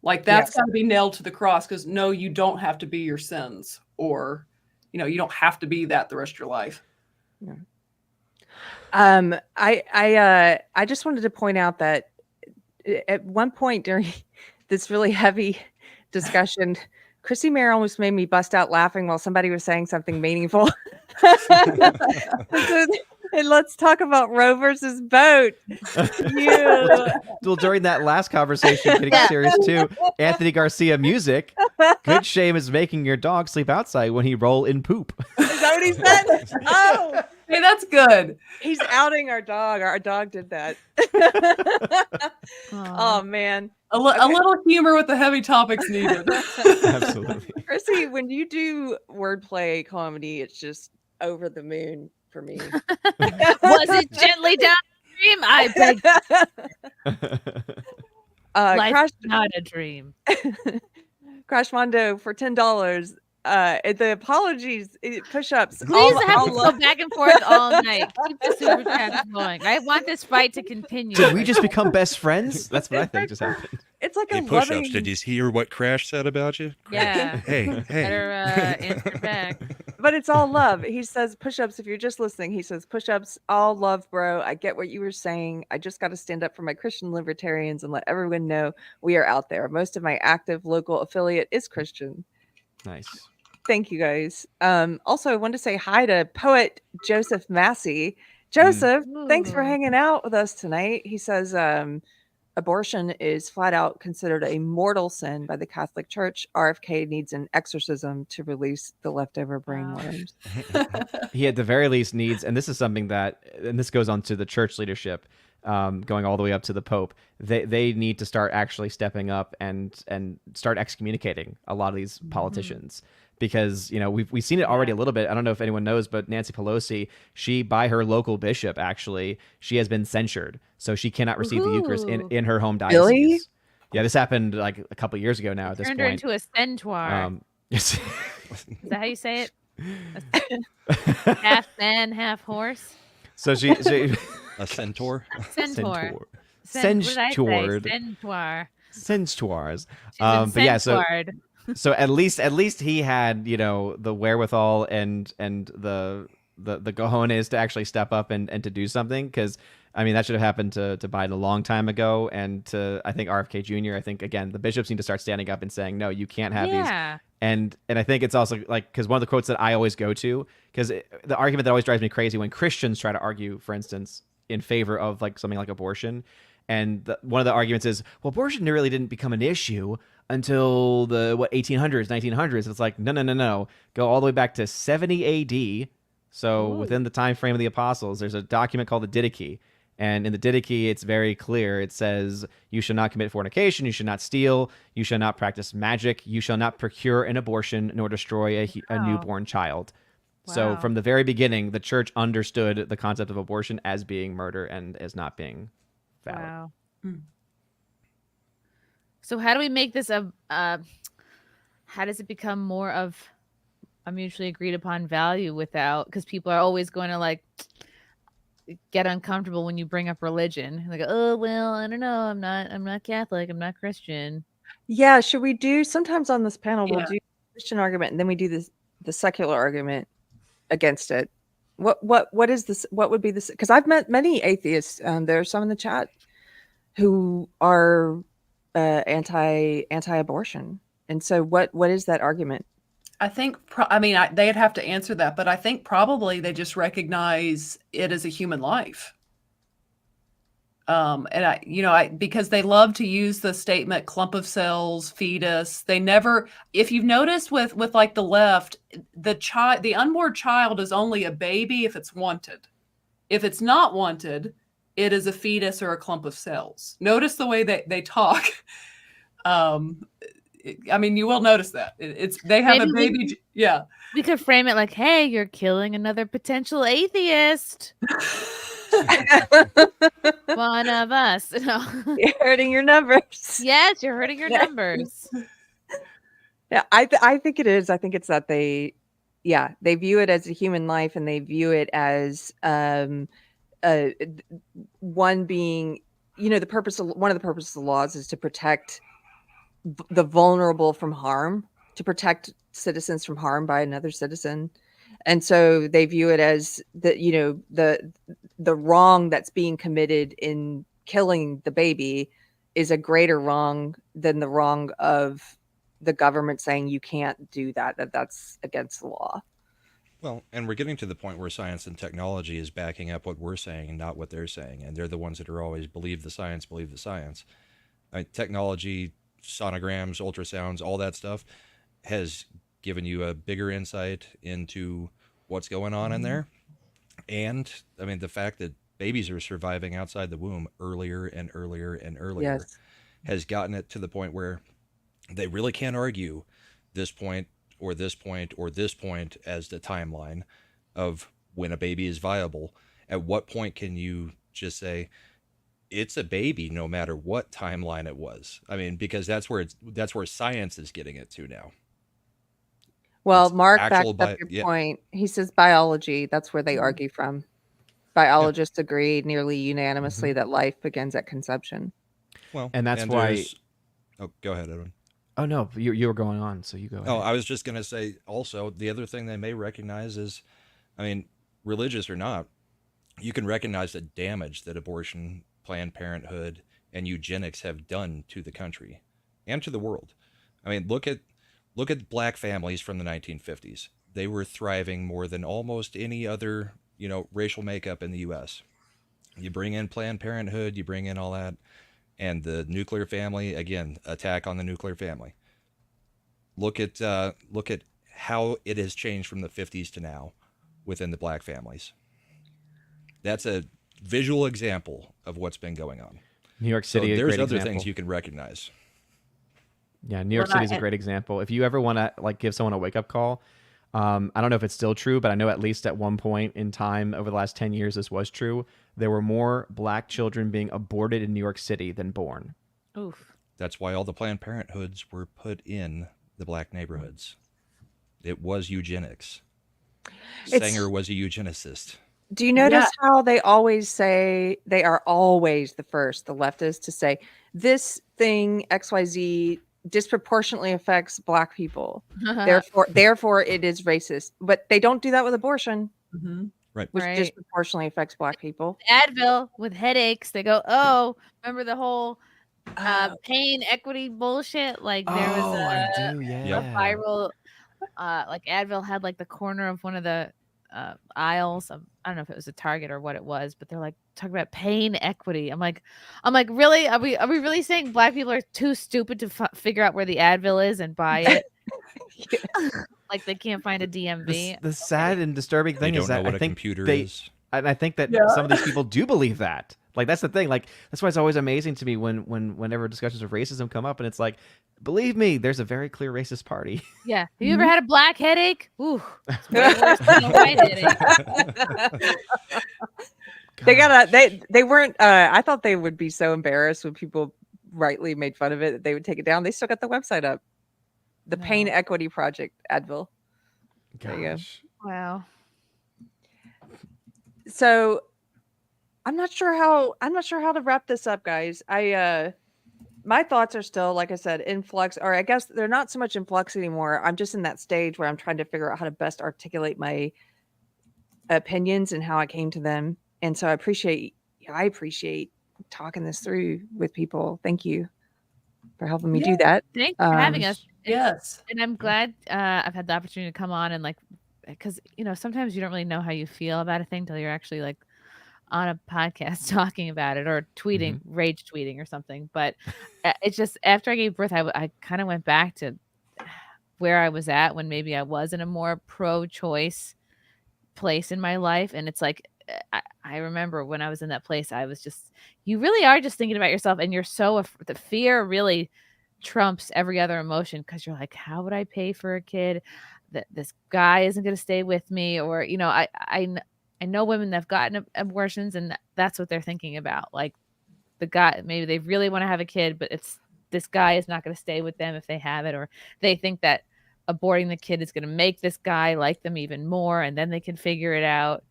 Like that's Yes. got to be nailed to the cross, because no, you don't have to be your sins, or you don't have to be that the rest of your life. Yeah. I just wanted to point out that at one point during this really heavy discussion, Chrissie Mayr almost made me bust out laughing while somebody was saying something meaningful. And let's talk about Roe versus Vote. Well, during that last conversation, getting serious too, Anthony Garcia music. Good shame is making your dog sleep outside when he roll in poop. Is that what he said? Oh, hey, that's good. He's outing our dog. Our dog did that. Oh man, a little humor with the heavy topics needed. Absolutely. Chrissie, when you do wordplay comedy, it's just over the moon for me. Was it gently downstream? I beg. Life's not a dream. Crash Mondo for $10. The apologies, push-ups. Please have to go back and forth all night. Keep the super chats going. I want this fight to continue. Did we just become best friends? That's what I think just happened. It's like Hey, a push-ups. loving... Did you hear what Crash said about you? Yeah. Hey. Better answer back. But it's all love. He says push-ups. If you're just listening, he says push-ups. All love, bro. I get what you were saying. I just got to stand up for my Christian libertarians and let everyone know we are out there. Most of my active local affiliate is Christian. Nice. Thank you guys. Also, I wanted to say hi to poet Joseph Massey. Joseph, thanks for hanging out with us tonight. He says abortion is flat out considered a mortal sin by the Catholic Church. RFK needs an exorcism to release the leftover brainworms. He at the very least needs, and this is something that, and this goes on to the church leadership, going all the way up to the Pope. They need to start actually stepping up and start excommunicating a lot of these politicians. Because we've seen it already a little bit. I don't know if anyone knows, but Nancy Pelosi, she by her local bishop actually, she has been censured, so she cannot receive the Eucharist in her home diocese. Really? Yeah, this happened like a couple of years ago now. At this Turned point, her into a centaur. Yes. Is that how you say it? Half man, half horse. So she A centaur. Centaur. Censured. Centaur. Centaurs. She's been But yeah, so at least he had the wherewithal and the cojones to actually step up and to do something, because I mean that should have happened to Biden a long time ago, and to I think RFK Jr. I think again the bishops need to start standing up and saying no, you can't have these. And I think it's also like, because one of the quotes that I always go to, because the argument that always drives me crazy when Christians try to argue, for instance, in favor of like something like abortion, and one of the arguments is, well, abortion really didn't become an issue until the 1800s, 1900s. It's like no, go all the way back to 70 AD. So within the time frame of the apostles, there's a document called the Didache, and in the Didache it's very clear. It says you shall not commit fornication, you should not steal, you shall not practice magic, you shall not procure an abortion nor destroy a newborn child. So from the very beginning, the church understood the concept of abortion as being murder and as not being valid. Wow. So how do we make this how does it become more of a mutually agreed upon value without, because people are always going to like get uncomfortable when you bring up religion. Like, oh, well, I don't know. I'm not Catholic. I'm not Christian. Yeah. Should we do sometimes on this panel, we'll do Christian argument and then we do the secular argument against it. What is this? What would be this? Because I've met many atheists. There are some in the chat who are anti-abortion. And so what is that argument? I think, they'd have to answer that, but I think probably they just recognize it as a human life. And because they love to use the statement clump of cells, fetus. They never, if you've noticed with like the left, the unborn child is only a baby if it's wanted. If it's not wanted, it is a fetus or a clump of cells. Notice the way they talk. You will notice that they have a baby. We could frame it like, hey, you're killing another potential atheist. One of us. You're hurting your numbers. Yes, you're hurting your numbers. Yeah, I think it is. I think it's that they view it as a human life, and they view it as one being, one of the purposes of the laws is to protect the vulnerable from harm, to protect citizens from harm by another citizen. And so they view it as the wrong that's being committed in killing the baby is a greater wrong than the wrong of the government saying you can't do that's against the law. Well, and we're getting to the point where science and technology is backing up what we're saying and not what they're saying. And they're the ones that are always believe the science, believe the science. Technology, sonograms, ultrasounds, all that stuff has given you a bigger insight into what's going on in there. And I mean, the fact that babies are surviving outside the womb earlier and earlier and earlier has gotten it to the point where they really can't argue this point or this point or this point as the timeline of when a baby is viable. At what point can you just say it's a baby no matter what timeline it was? I mean, because that's where science is getting it to now. Well, It's Mark actual backed up your point. He says biology, that's where they argue from. Biologists agree nearly unanimously that life begins at conception. Well, and that's why. Oh, go ahead, Edwin. Oh no, you were going on, so you go ahead. Oh, I was just going to say also the other thing they may recognize is, I mean, religious or not, you can recognize the damage that abortion, Planned Parenthood, and eugenics have done to the country and to the world. I mean, look at black families from the 1950s. They were thriving more than almost any other, racial makeup in the U.S. You bring in Planned Parenthood, you bring in all that, and the nuclear family, again, attack on the nuclear family. Look at how it has changed from the 50s to now within the black families. That's a visual example of what's been going on. New York City, so there's a great other example. things you can recognize. Yeah, New York City is a great example. If you ever want to give someone a wake-up call, I don't know if it's still true, but I know at least at one point in time over the last 10 years this was true. There were more black children being aborted in New York City than born. Oof. That's why all the Planned Parenthoods were put in the black neighborhoods. It was eugenics. Sanger was a eugenicist. Do you notice how they always say, they are always the first, the leftists, to say this thing XYZ disproportionately affects black people. Therefore it is racist. But they don't do that with abortion. Mm-hmm. Right. Which disproportionately affects black people. Advil with headaches. They go, oh, remember the whole pain equity bullshit? Like there was a viral, like Advil had like the corner of one of the aisles. I don't know if it was a Target or what it was, but they're like talking about pain equity. I'm like, really? Are we really saying black people are too stupid to figure out where the Advil is and buy it? Like they can't find a DMV. The sad and disturbing thing is that I think computer is. And I think that some of these people do believe that. Like that's the thing. Like that's why it's always amazing to me whenever discussions of racism come up, and it's like, believe me, there's a very clear racist party. Yeah. Have you ever had a black headache? Ooh, it's way worse than a white headache. They weren't. I thought they would be so embarrassed when people rightly made fun of it that they would take it down. They still got the website up. The Pain Equity Project, Advil. There you go. Wow. So I'm not sure how to wrap this up, guys. My thoughts are still, like I said, in flux, or I guess they're not so much in flux anymore. I'm just in that stage where I'm trying to figure out how to best articulate my opinions and how I came to them. And so I appreciate talking this through with people. Thank you for helping me do that. Thanks for having us. Yes. And I'm glad I've had the opportunity to come on and because sometimes you don't really know how you feel about a thing till you're actually like on a podcast talking about it or tweeting, rage tweeting or something. But it's just after I gave birth, I kind of went back to where I was at when maybe I was in a more pro-choice place in my life. And it's like, I remember when I was in that place, I was just, you really are just thinking about yourself, and you're so, the fear really trumps every other emotion, because you're like, how would I pay for a kid? That this guy isn't going to stay with me, or I know women that have gotten abortions, and that's what they're thinking about. Like the guy, maybe they really want to have a kid, but this guy is not going to stay with them if they have it, or they think that aborting the kid is going to make this guy like them even more, and then they can figure it out.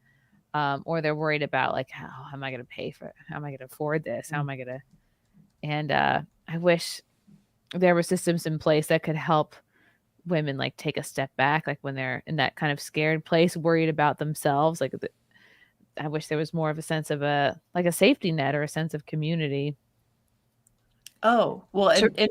Or they're worried about like, how am I going to pay for it? How am I going to afford this? How am I going to? And I wish there were systems in place that could help women like take a step back, like when they're in that kind of scared place, worried about themselves. Like, I wish there was more of a sense of a safety net or a sense of community. Oh, well, and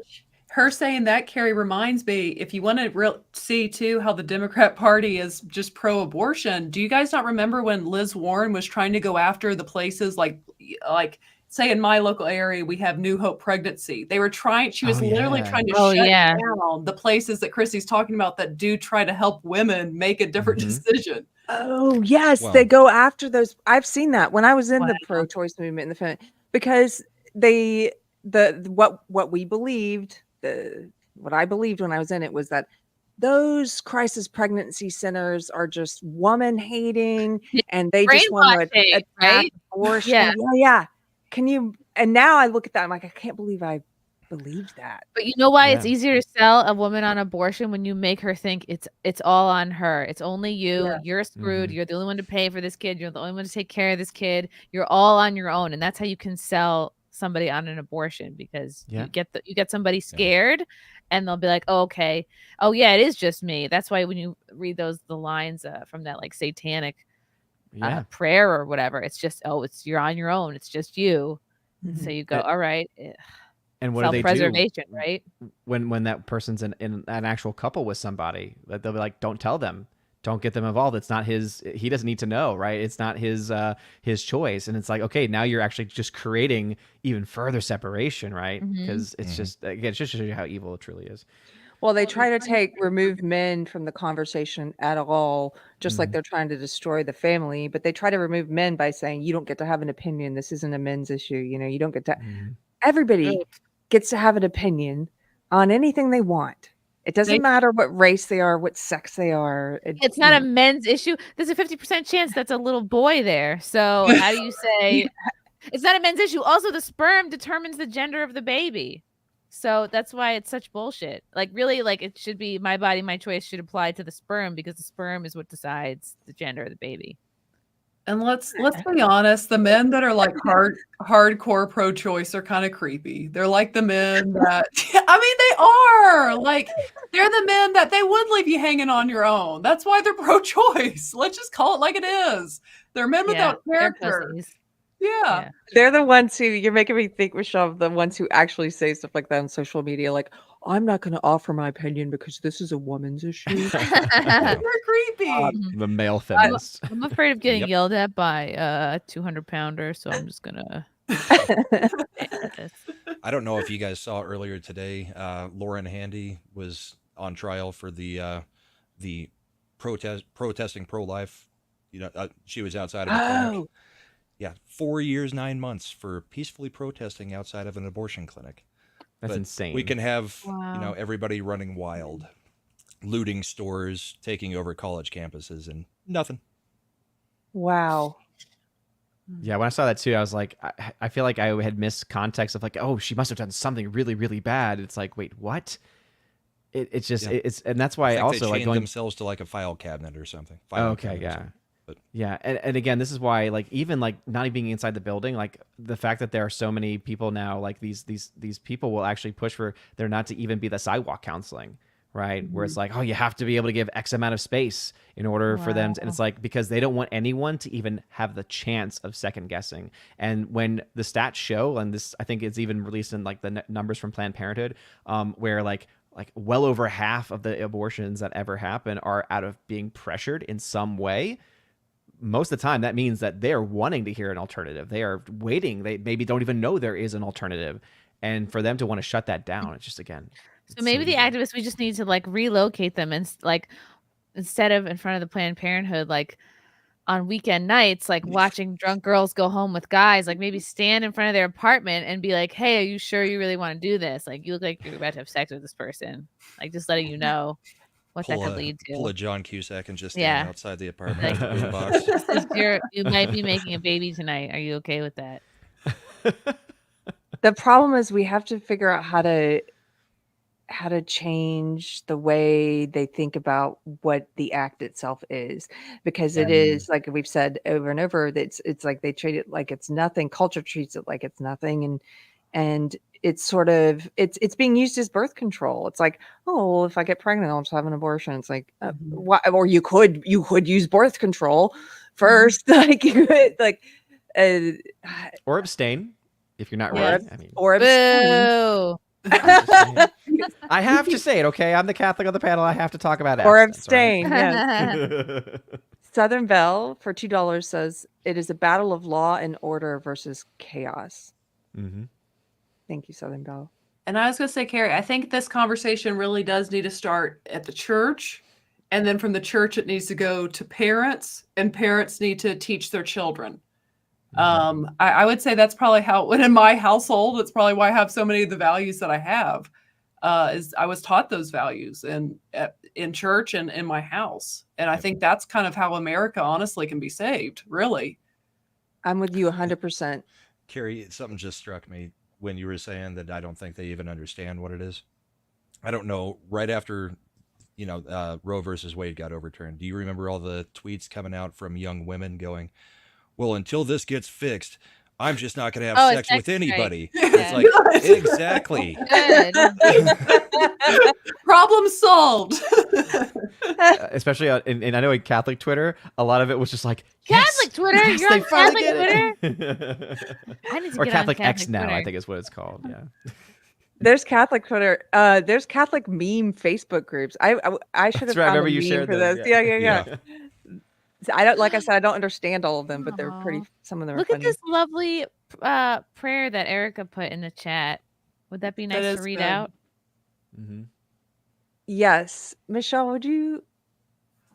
her saying that, Keri, reminds me, if you want to see too how the Democrat Party is just pro-abortion, do you guys not remember when Liz Warren was trying to go after the places like say in my local area, we have New Hope Pregnancy. They were trying, she was literally trying to shut down the places that Chrissie's talking about that do try to help women make a different decision. Oh, yes. They go after those. I've seen that when I was in the pro-choice movement in the film, because what we believed, what I believed when I was in it was that those crisis pregnancy centers are just woman hating, and they just want to attack abortion. Yeah. Can you? And now I look at that, I'm like, I can't believe I believed that. But you know why it's easier to sell a woman on abortion when you make her think it's all on her. It's only you. Yeah. You're screwed. You're the only one to pay for this kid. You're the only one to take care of this kid. You're all on your own, and that's how you can sell somebody on an abortion, because you get somebody scared, and they'll be like, oh, okay, oh yeah, it is just me. That's why when you read the lines from that like satanic prayer or whatever, it's just, you're on your own. It's just you. So you go, all right. And what do they do? Self-preservation, right? When that person's in an actual couple with somebody, that they'll be like, don't tell them. Don't get them involved. It's not he doesn't need to know, right? It's not his choice. And it's like, okay, now you're actually just creating even further separation, right? Because it's just, again, it just shows you how evil it truly is. Well, they try to remove men from the conversation at all, just like they're trying to destroy the family. But they try to remove men by saying, you don't get to have an opinion. This isn't a men's issue. You don't get to. Everybody gets to have an opinion on anything they want. It doesn't matter what race they are, what sex they are. It's not a men's issue. There's a 50% chance that's a little boy there. So how do you say it's not a men's issue? Also, the sperm determines the gender of the baby. So that's why it's such bullshit. Like, really, like, it should be my body, my choice should apply to the sperm, because the sperm is what decides the gender of the baby. And let's be honest, the men that are like hardcore pro-choice are kind of creepy. They're like the men that, I mean, they are like, they're the men that they would leave you hanging on your own. That's why they're pro-choice. Let's just call it like it is. They're men without character. Yeah. They're the ones who, you're making me think, Michelle, the ones who actually say stuff like that on social media, like, I'm not going to offer my opinion because this is a woman's issue. They're creepy. The male feminist. I'm afraid of getting yelled at by a 200-pounder, so I'm just going to. I don't know if you guys saw earlier today, Lauren Handy was on trial for the protesting pro-life. She was outside of a clinic. Yeah, 4 years, 9 months for peacefully protesting outside of an abortion clinic. That's insane. We can have, everybody running wild, looting stores, taking over college campuses, and nothing. Wow. Yeah, when I saw that too, I was like, I feel like I had missed context of like, oh, she must have done something really, really bad. It's like, wait, what? It's just, and that's why also they like chained themselves to like a file cabinet or something. But yeah, and again, this is why, like, even like not even being inside the building, like the fact that there are so many people now, like these people will actually push for there not to even be the sidewalk counseling, right? Where it's like, oh, you have to be able to give X amount of space in order for them to, and it's like, because they don't want anyone to even have the chance of second guessing. And when the stats show, and this, I think it's even released in like the numbers from Planned Parenthood, where like well over half of the abortions that ever happen are out of being pressured in some way. Most of the time, that means that they are wanting to hear an alternative. They are waiting. They maybe don't even know there is an alternative. And for them to want to shut that down, it's just, again. So maybe the activists, we just need to like relocate them, and like, instead of in front of the Planned Parenthood, like on weekend nights, like watching drunk girls go home with guys, like maybe stand in front of their apartment and be like, hey, are you sure you really want to do this? Like, you look like you're about to have sex with this person. Like, just letting you know what that could lead to. Pull a John Cusack and just stand outside the apartment. Box. You might be making a baby tonight. Are you okay with that? The problem is we have to figure out how to change the way they think about what the act itself is, because it is, like we've said over and over, that it's like they treat it like it's nothing. Culture treats it like it's nothing, and it's sort of it's being used as birth control. It's like, oh, well, if I get pregnant, I'll just have an abortion. It's like, why? Or you could use birth control first, like you could, like, or abstain if you're not Yes. ready. I mean, or abstain. Boo. I have to say it, okay? I'm the Catholic on the panel. I have to talk about Or abstinence, abstain. right? Yes. Southern Belle for $2 says it is a battle of law and order versus chaos. Mm-hmm. Thank you, Southern Belle. And I was going to say, Keri, I think this conversation really does need to start at the church. And then from the church, it needs to go to parents, and parents need to teach their children. I would say that's probably how it went in my household. It's probably why I have so many of the values that I have. Is I was taught those values in church and in my house. And I think that's kind of how America honestly can be saved, really. I'm with you 100%. Keri, something just struck me when you were saying that I don't think they even understand what it is. I don't know. Right after, Roe versus Wade got overturned, do you remember all the tweets coming out from young women going, well, until this gets fixed, I'm just not going to have sex with anybody. Right. It's like, exactly. Good. Problem solved. Especially and I know in Catholic Twitter, a lot of it was just like, Catholic Twitter? yes, You're they on finally Catholic get it. I need to Or get Catholic on X Catholic now, Twitter. I think is what it's called. Yeah. There's Catholic Twitter. There's Catholic meme Facebook groups. I should have That's right. I found remember a you meme shared for those. those. Yeah. I don't, like I said, I don't understand all of them, but they're Aw. pretty. Some of them Look are at funny. this lovely prayer that Erica put in the chat. Would that be That nice is to read good. out? Mm-hmm. Yes, Michelle, would you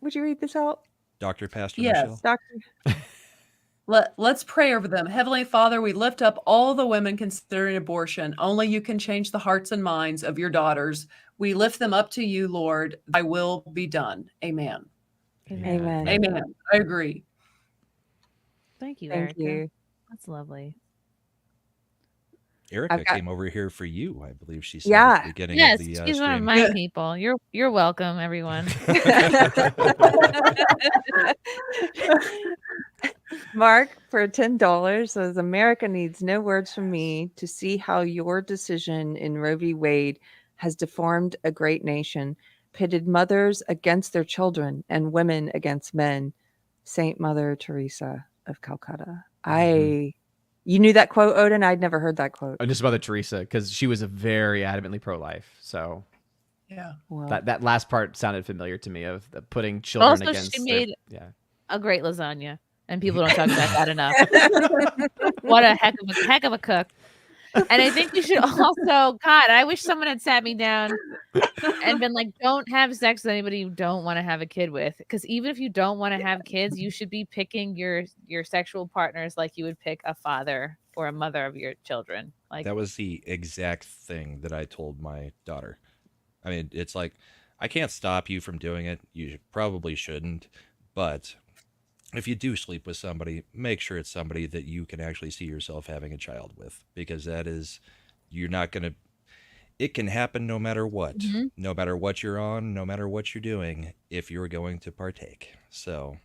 read this out? Dr. Pastor Yes. Michelle. Doctor. Let's pray over them. Heavenly Father, we lift up all the women considering abortion. Only you can change the hearts and minds of your daughters. We lift them up to you, Lord. Thy will be done. Amen. Amen. Amen. I agree. Thank you, Thank Erica. you. That's lovely. Erica came over here for you, I believe she said Yeah. at the beginning Yes, of the she's one of stream. my people. You're welcome, everyone. Mark for $10 says America needs no words from me to see how your decision in Roe v. Wade has deformed a great nation, pitted mothers against their children and women against men. Saint Mother Teresa of Calcutta. You knew that quote, Odin? I'd never heard that quote. Just Mother Teresa, because she was a very adamantly pro-life. So Yeah. Well, that last part sounded familiar to me of the putting children Also, against. she made yeah. a great lasagna, and people don't talk about that enough. What a heck of a cook. And I think you should also, God, I wish someone had sat me down and been like, don't have sex with anybody you don't want to have a kid with. Because even if you don't want to have kids, you should be picking your sexual partners like you would pick a father or a mother of your children. Like, That was the exact thing that I told my daughter. I mean, it's like, I can't stop you from doing it. You probably shouldn't. But if you do sleep with somebody, make sure it's somebody that you can actually see yourself having a child with. Because that is, you're not going to, it can happen no matter what. Mhm. No matter what you're on, no matter what you're doing, if you're going to partake. So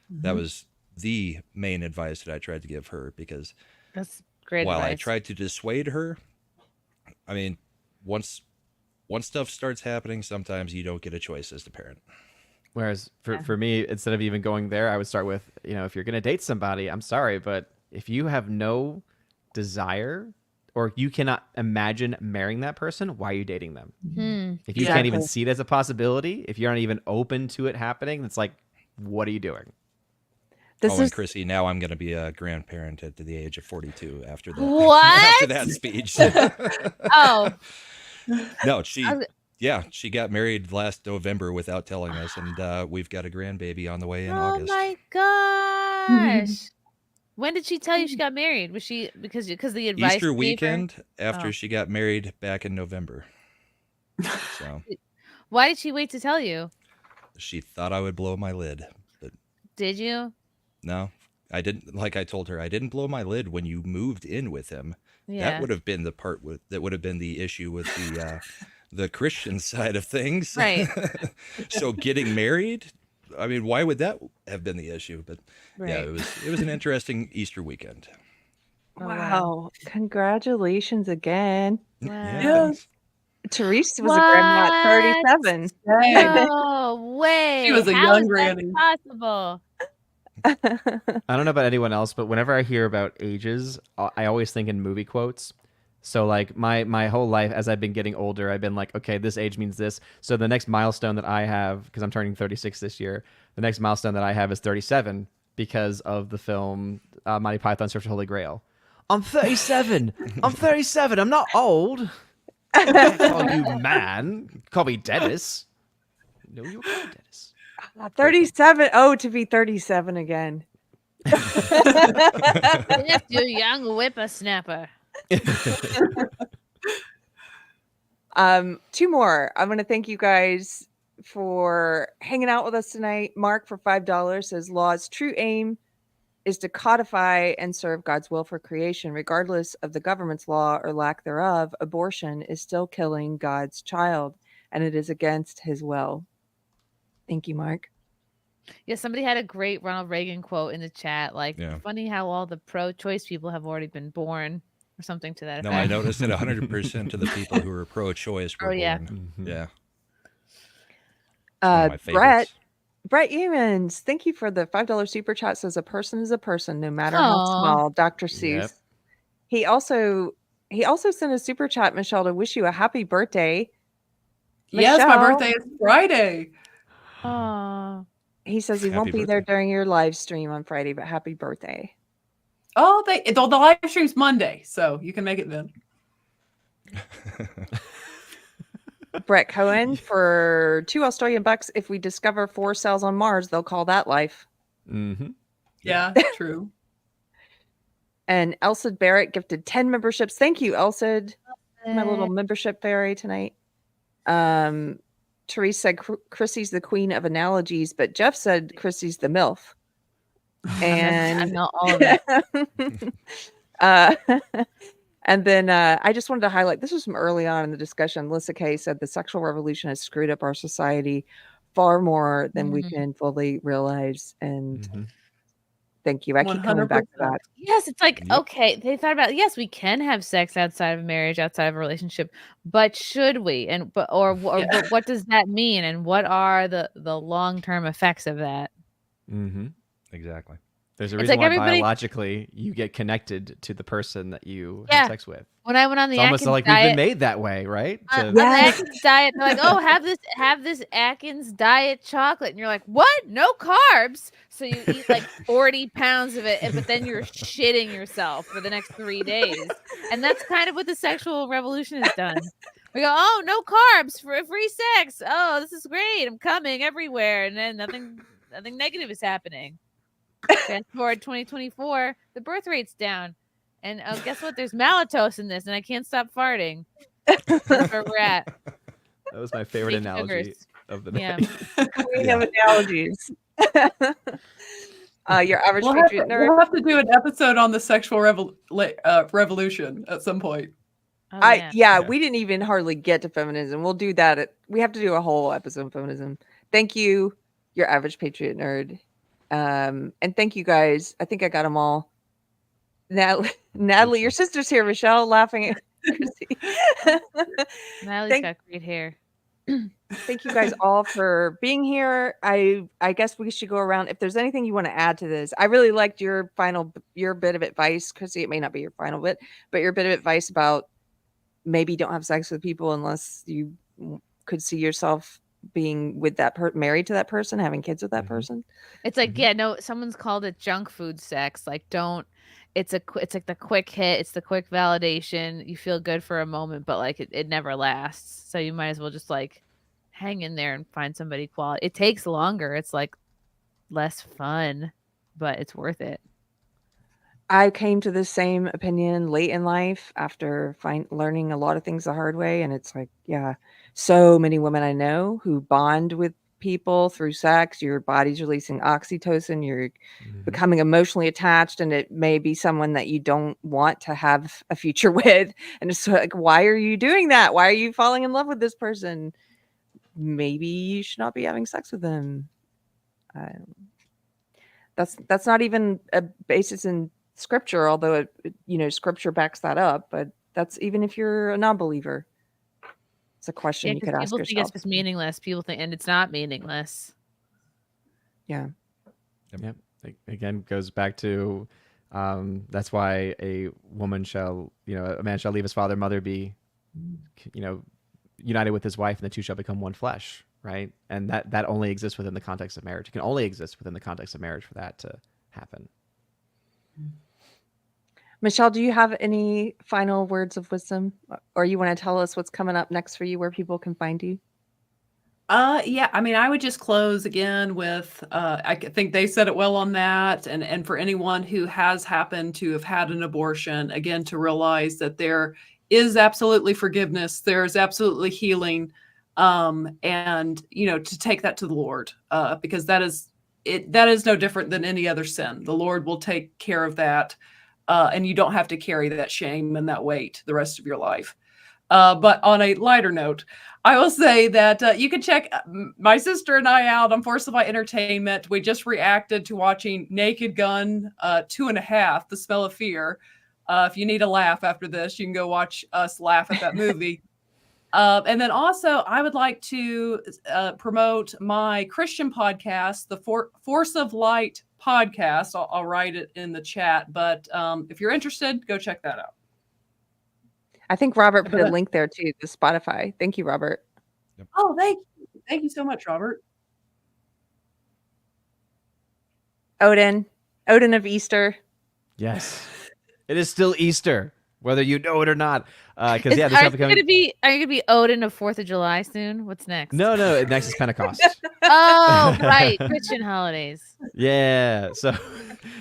that was the main advice that I tried to give her, because that's great while I advice. tried to dissuade her, I mean, once stuff starts happening, sometimes you don't get a choice as the parent. Whereas for me, instead of even going there, I would start with, if you're going to date somebody, I'm sorry, but if you have no desire or you cannot imagine marrying that person, why are you dating them? If you can't even see it as a possibility, if you're not even open to it happening, it's like, what are you doing? And Chrissie, now I'm going to be a grandparent at the age of 42 after that. What? After that speech. Oh. No, she got married last November without telling us, and we've got a grandbaby on the way in August. Oh my gosh. When did she tell you she got married? Was she because the advice Easter you gave her? weekend after Oh. she got married back in November. So Why did she wait to tell you? she thought I would blow my lid, but Did you? no. I didn't, like I told her, I didn't blow my lid when you moved in with him. Yeah. That would have been the part that would have been the issue with the Christian side of things. Right. So getting married, I mean, why would that have been the issue? But yeah, Right. it was an interesting Easter weekend. Oh, Wow. Congratulations again. Wow. Yeah, thanks. Teresa was a grandma at 37. No way. She was a How young is that granny. possible? I don't know about anyone else, but whenever I hear about ages, I always think in movie quotes. So like my whole life as I've been getting older, I've been like, okay, this age means this. So the next milestone that I have, because I'm turning 36 this year, the next milestone that I have is 37 because of the film Monty Python's Search for the Holy Grail. I'm 37. I'm 37. I'm not old. Oh, you man. Call me Dennis. No, you call me Dennis. 37. Oh, to be 37 again. Yes, you young whippersnapper. Two more. I'm going to thank you guys for hanging out with us tonight. Mark for $5 says law's true aim is to codify and serve God's will for creation, regardless of the government's law or lack thereof. Abortion is still killing God's child, and it is against his will. Thank you, Mark. Yeah, somebody had a great Ronald Reagan quote in the chat. Like, Yeah. funny how all the pro-choice people have already been born, or something to that No, effect. I noticed that 100% of the people who were pro-choice were Oh, yeah. born. Mhm. Yeah. One of my favorites. Brett Humans, thank you for the $5 super chat. Says a person is a person, no matter how Aw. small. Dr. Seuss. Yep. He also sent a super chat, Michelle, to wish you a happy birthday. Yes, my Michelle, birthday is Friday. Oh, he says he Happy won't be there birthday. during your live stream on Friday, but happy birthday. Oh, the live stream's Monday, so you can make it then. Brett Cohen for $2 Australian bucks. If we discover 4 cells on Mars, they'll call that life. Mm-hmm. Yeah, true. And Elsid Barrett gifted 10 memberships. Thank you, Elsid. My little membership fairy tonight. Therese said Chrissie's the queen of analogies, but Jeff said Chrissie's the MILF. I And know all of it. and then I just wanted to highlight, this was from early on in the discussion. Melissa Kay said the sexual revolution has screwed up our society far more than we can fully realize. And Mm-hmm. thank you. I keep coming back to 100%. that. Yes, it's like, Yep. okay, they thought about, yes, we can have sex outside of marriage, outside of a relationship, but should we? And what does that mean? And what are the long-term effects of that? Mm-hmm. Exactly. There's a It's reason like why everybody- biologically you get connected to the person that you Yeah. have sex with. When I went on the It's almost Atkins like diet, we've been made that way, right? on the Atkins diet, they're like, oh, have this Atkins diet chocolate. And you're like, what? No carbs. So you eat like 40 pounds of it, but then you're shitting yourself for the next 3 days. And that's kind of what the sexual revolution has done. We go, oh, no carbs for free sex. Oh, this is great. I'm coming everywhere. And then nothing negative is happening. Fast forward 2024, the birth rate's down. And guess what? There's maltose in this, and I can't stop farting. That's where we're at. That was my favorite Fake analogy sugars. of the Yeah. night. Queen of analogies. Your average Patriot nerd. We'll have to do an episode on the sexual revolution at some point. Oh, yeah. We didn't even hardly get to feminism. We'll do that. We have to do a whole episode on feminism. Thank you, your average Patriot nerd. And thank you guys. I think I got them all. Natalie, your sister's here. Michelle laughing at Chrissy. Natalie's got great hair. Thank you guys all for being here. I guess we should go around. If there's anything you want to add to this, I really liked your bit of advice, Chrissy. It may not be your final bit, but your bit of advice about maybe don't have sex with people unless you could see yourself being with that married to that person, having kids with that person. It's like, yeah, no, someone's called it junk food sex. Like, it's like the quick hit. It's the quick validation. You feel good for a moment, but like it never lasts. So you might as well just like hang in there and find somebody quality. It takes longer. It's like less fun, but it's worth it. I came to the same opinion late in life after learning a lot of things the hard way. And it's like, yeah, so many women I know who bond with people through sex. Your body's releasing oxytocin. You're becoming emotionally attached, and it may be someone that you don't want to have a future with. And it's like, why are you doing that? Why are you falling in love with this person? Maybe you should not be having sex with them. That's not even a basis in scripture, although scripture backs that up. But that's even if you're a non-believer. It's a question you could ask yourself. People think it's just meaningless. People think, and it's not meaningless. Yeah. Yep. Again, goes back to that's why a man shall leave his father and mother, be united with his wife, and the two shall become one flesh, right? And that only exists within the context of marriage. It can only exist within the context of marriage for that to happen. Michelle, do you have any final words of wisdom, or you want to tell us what's coming up next for you, where people can find you? Yeah, I mean, I would just close again with, I think they said it well on that. And for anyone who has happened to have had an abortion, again, to realize that there is absolutely forgiveness. There's absolutely healing. And, to take that to the Lord, because that is no different than any other sin. The Lord will take care of that. And you don't have to carry that shame and that weight the rest of your life. But on a lighter note, I will say that you can check my sister and I out on Force by Entertainment. We just reacted to watching Naked Gun 2.5, The Smell of Fear. If you need a laugh after this, you can go watch us laugh at that movie. And then also, I would like to promote my Christian podcast, the Force of Light podcast. I'll write it in the chat. But if you're interested, go check that out. I think Robert put a link there too, the Spotify. Thank you, Robert. Yep. Oh, thank you. Thank you so much, Robert. Odin of Easter. Yes. It is still Easter, whether you know it or not. Because are you gonna be Odin of 4th of July soon? What's next? No, next is Pentecost. Oh, right, Christian holidays. Yeah,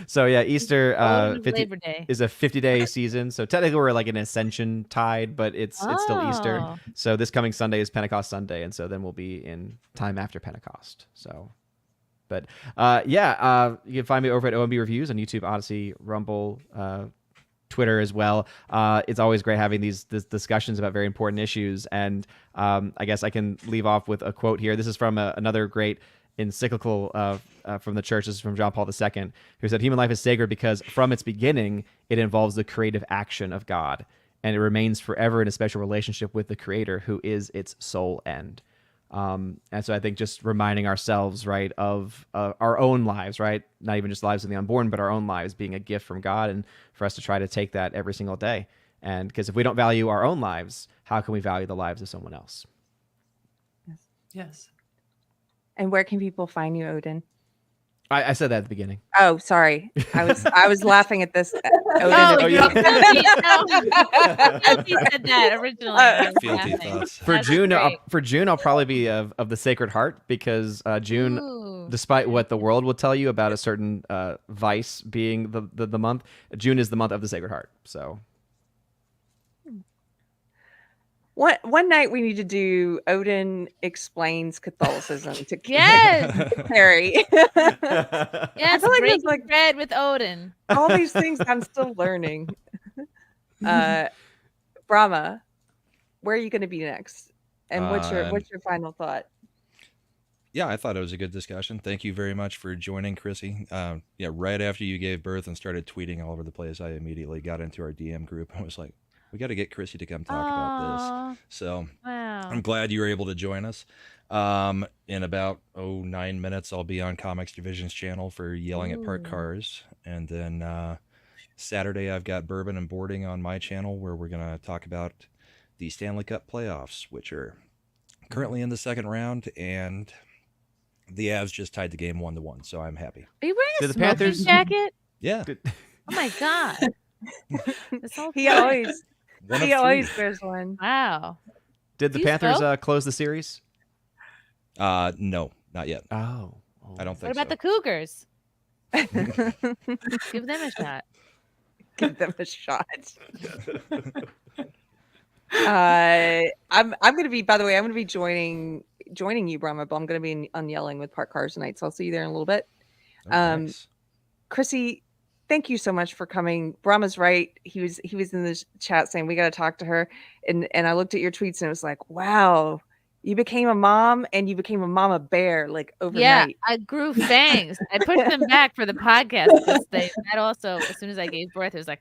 so yeah, Easter Labor Day is a 50-day season. So technically we're like an ascension tide, but it's still Easter. So this coming Sunday is Pentecost Sunday, and so then we'll be in time after Pentecost. So, but you can find me over at OMB Reviews on YouTube, Odyssey, Rumble, Twitter as well. It's always great having these discussions about very important issues. And I guess I can leave off with a quote here. This is from another great encyclical from the church. This is from John Paul II, who said, "Human life is sacred because from its beginning, it involves the creative action of God, and it remains forever in a special relationship with the Creator, who is its sole end." And so I think just reminding ourselves, right, of our own lives, right, not even just lives of the unborn, but our own lives being a gift from God, and for us to try to take that every single day. And because if we don't value our own lives, how can we value the lives of someone else? Yes. And where can people find you, Odin? I said that at the beginning. Oh, sorry. I was laughing at this. Odin he said that originally. Fealty thoughts. For June, I'll probably be of the Sacred Heart, because June, despite what the world will tell you about a certain vice being the month, June is the month of the Sacred Heart. So. One night we need to do Odin explains Catholicism to Keri. Yes, breaking like bread with Odin. All these things I'm still learning. Brahma, where are you going to be next? And what's your final thought? Yeah, I thought it was a good discussion. Thank you very much for joining, Chrissie. Right after you gave birth and started tweeting all over the place, I immediately got into our DM group and was like, we got to get Chrissie to come talk about this. So I'm glad you were able to join us. In about 9 minutes, I'll be on Comics Division's channel for Yelling at Parked Cars. And then Saturday, I've got Bourbon and Boarding on my channel, where we're going to talk about the Stanley Cup playoffs, which are currently in the second round. And the Avs just tied the game 1-1, so I'm happy. Are you wearing a smoking jacket? Yeah. Oh my God. He always wears one. Wow. Did the Panthers close the series? No, not yet. Oh. I don't think so. What about the Cougars? Give them a shot. Give them a shot. I'm going to be, by the way, I'm going to be joining joining you, Brahma, but I'm going to be on Yelling with Park Cars tonight, so I'll see you there in a little bit. Oh, nice. Chrissie, thank you so much for coming. Brahma's right. He was in the chat saying we got to talk to her, and I looked at your tweets and it was like, wow, you became a mom and you became a mama bear like overnight. Yeah, I grew fangs. I pushed them back for the podcast because that also, as soon as I gave birth, it was like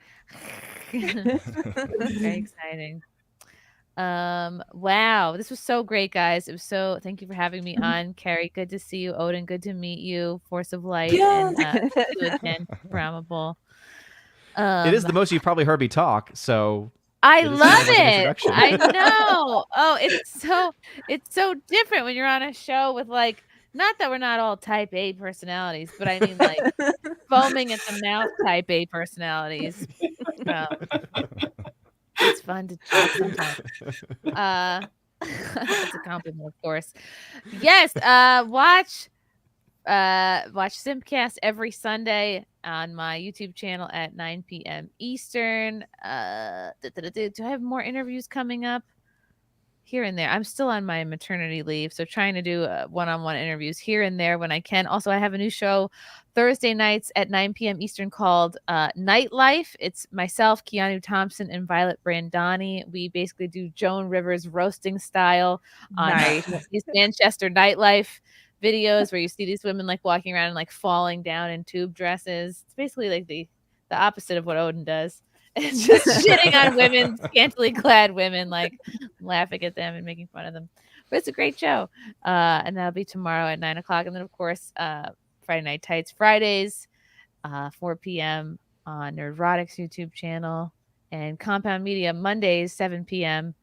very exciting. Wow, this was so great, guys. It was so. Thank you for having me on, Keri. Good to see you, Odin. Good to meet you, Force of Light, and you again, Bramable. It is the most you've probably heard me talk, so I it love sounds like an it. introduction. I know. Oh, it's so different when you're on a show with like, not that we're not all type A personalities, but I mean like foaming at the mouth type A personalities. It's fun to chat sometimes. That's a compliment, of course. Yes. Watch Simpcast every Sunday on my YouTube channel at 9 p.m. Eastern. Do I have more interviews coming up? Here and there. I'm still on my maternity leave, so trying to do one-on-one interviews here and there when I can. Also, I have a new show Thursday nights at 9 p.m. Eastern called Nightlife. It's myself, Keanu Thompson, and Violet Brandani. We basically do Joan Rivers roasting style on these Manchester nightlife videos where you see these women like walking around and like falling down in tube dresses. It's basically like the opposite of what Odin does. It's just shitting on women, scantily clad women, like laughing at them and making fun of them. But it's a great show. And that'll be tomorrow at 9:00. And then, of course, Friday Night Tights Fridays, 4 p.m. on Nerdrotic's YouTube channel. And Compound Media Mondays, 7 p.m.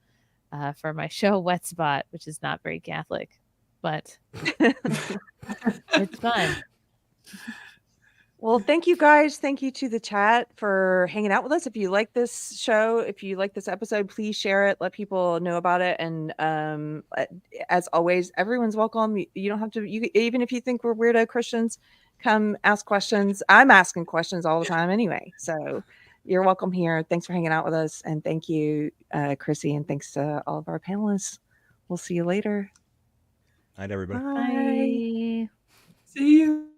For my show Wet Spot, which is not very Catholic, but it's fun. Well, thank you guys. Thank you to the chat for hanging out with us. If you like this show, if you like this episode, please share it. Let people know about it. And as always, everyone's welcome. You don't have to, even if you think we're weirdo Christians, come ask questions. I'm asking questions all the time anyway. So you're welcome here. Thanks for hanging out with us. And thank you, Chrissie. And thanks to all of our panelists. We'll see you later. Night, everybody. Bye. See you.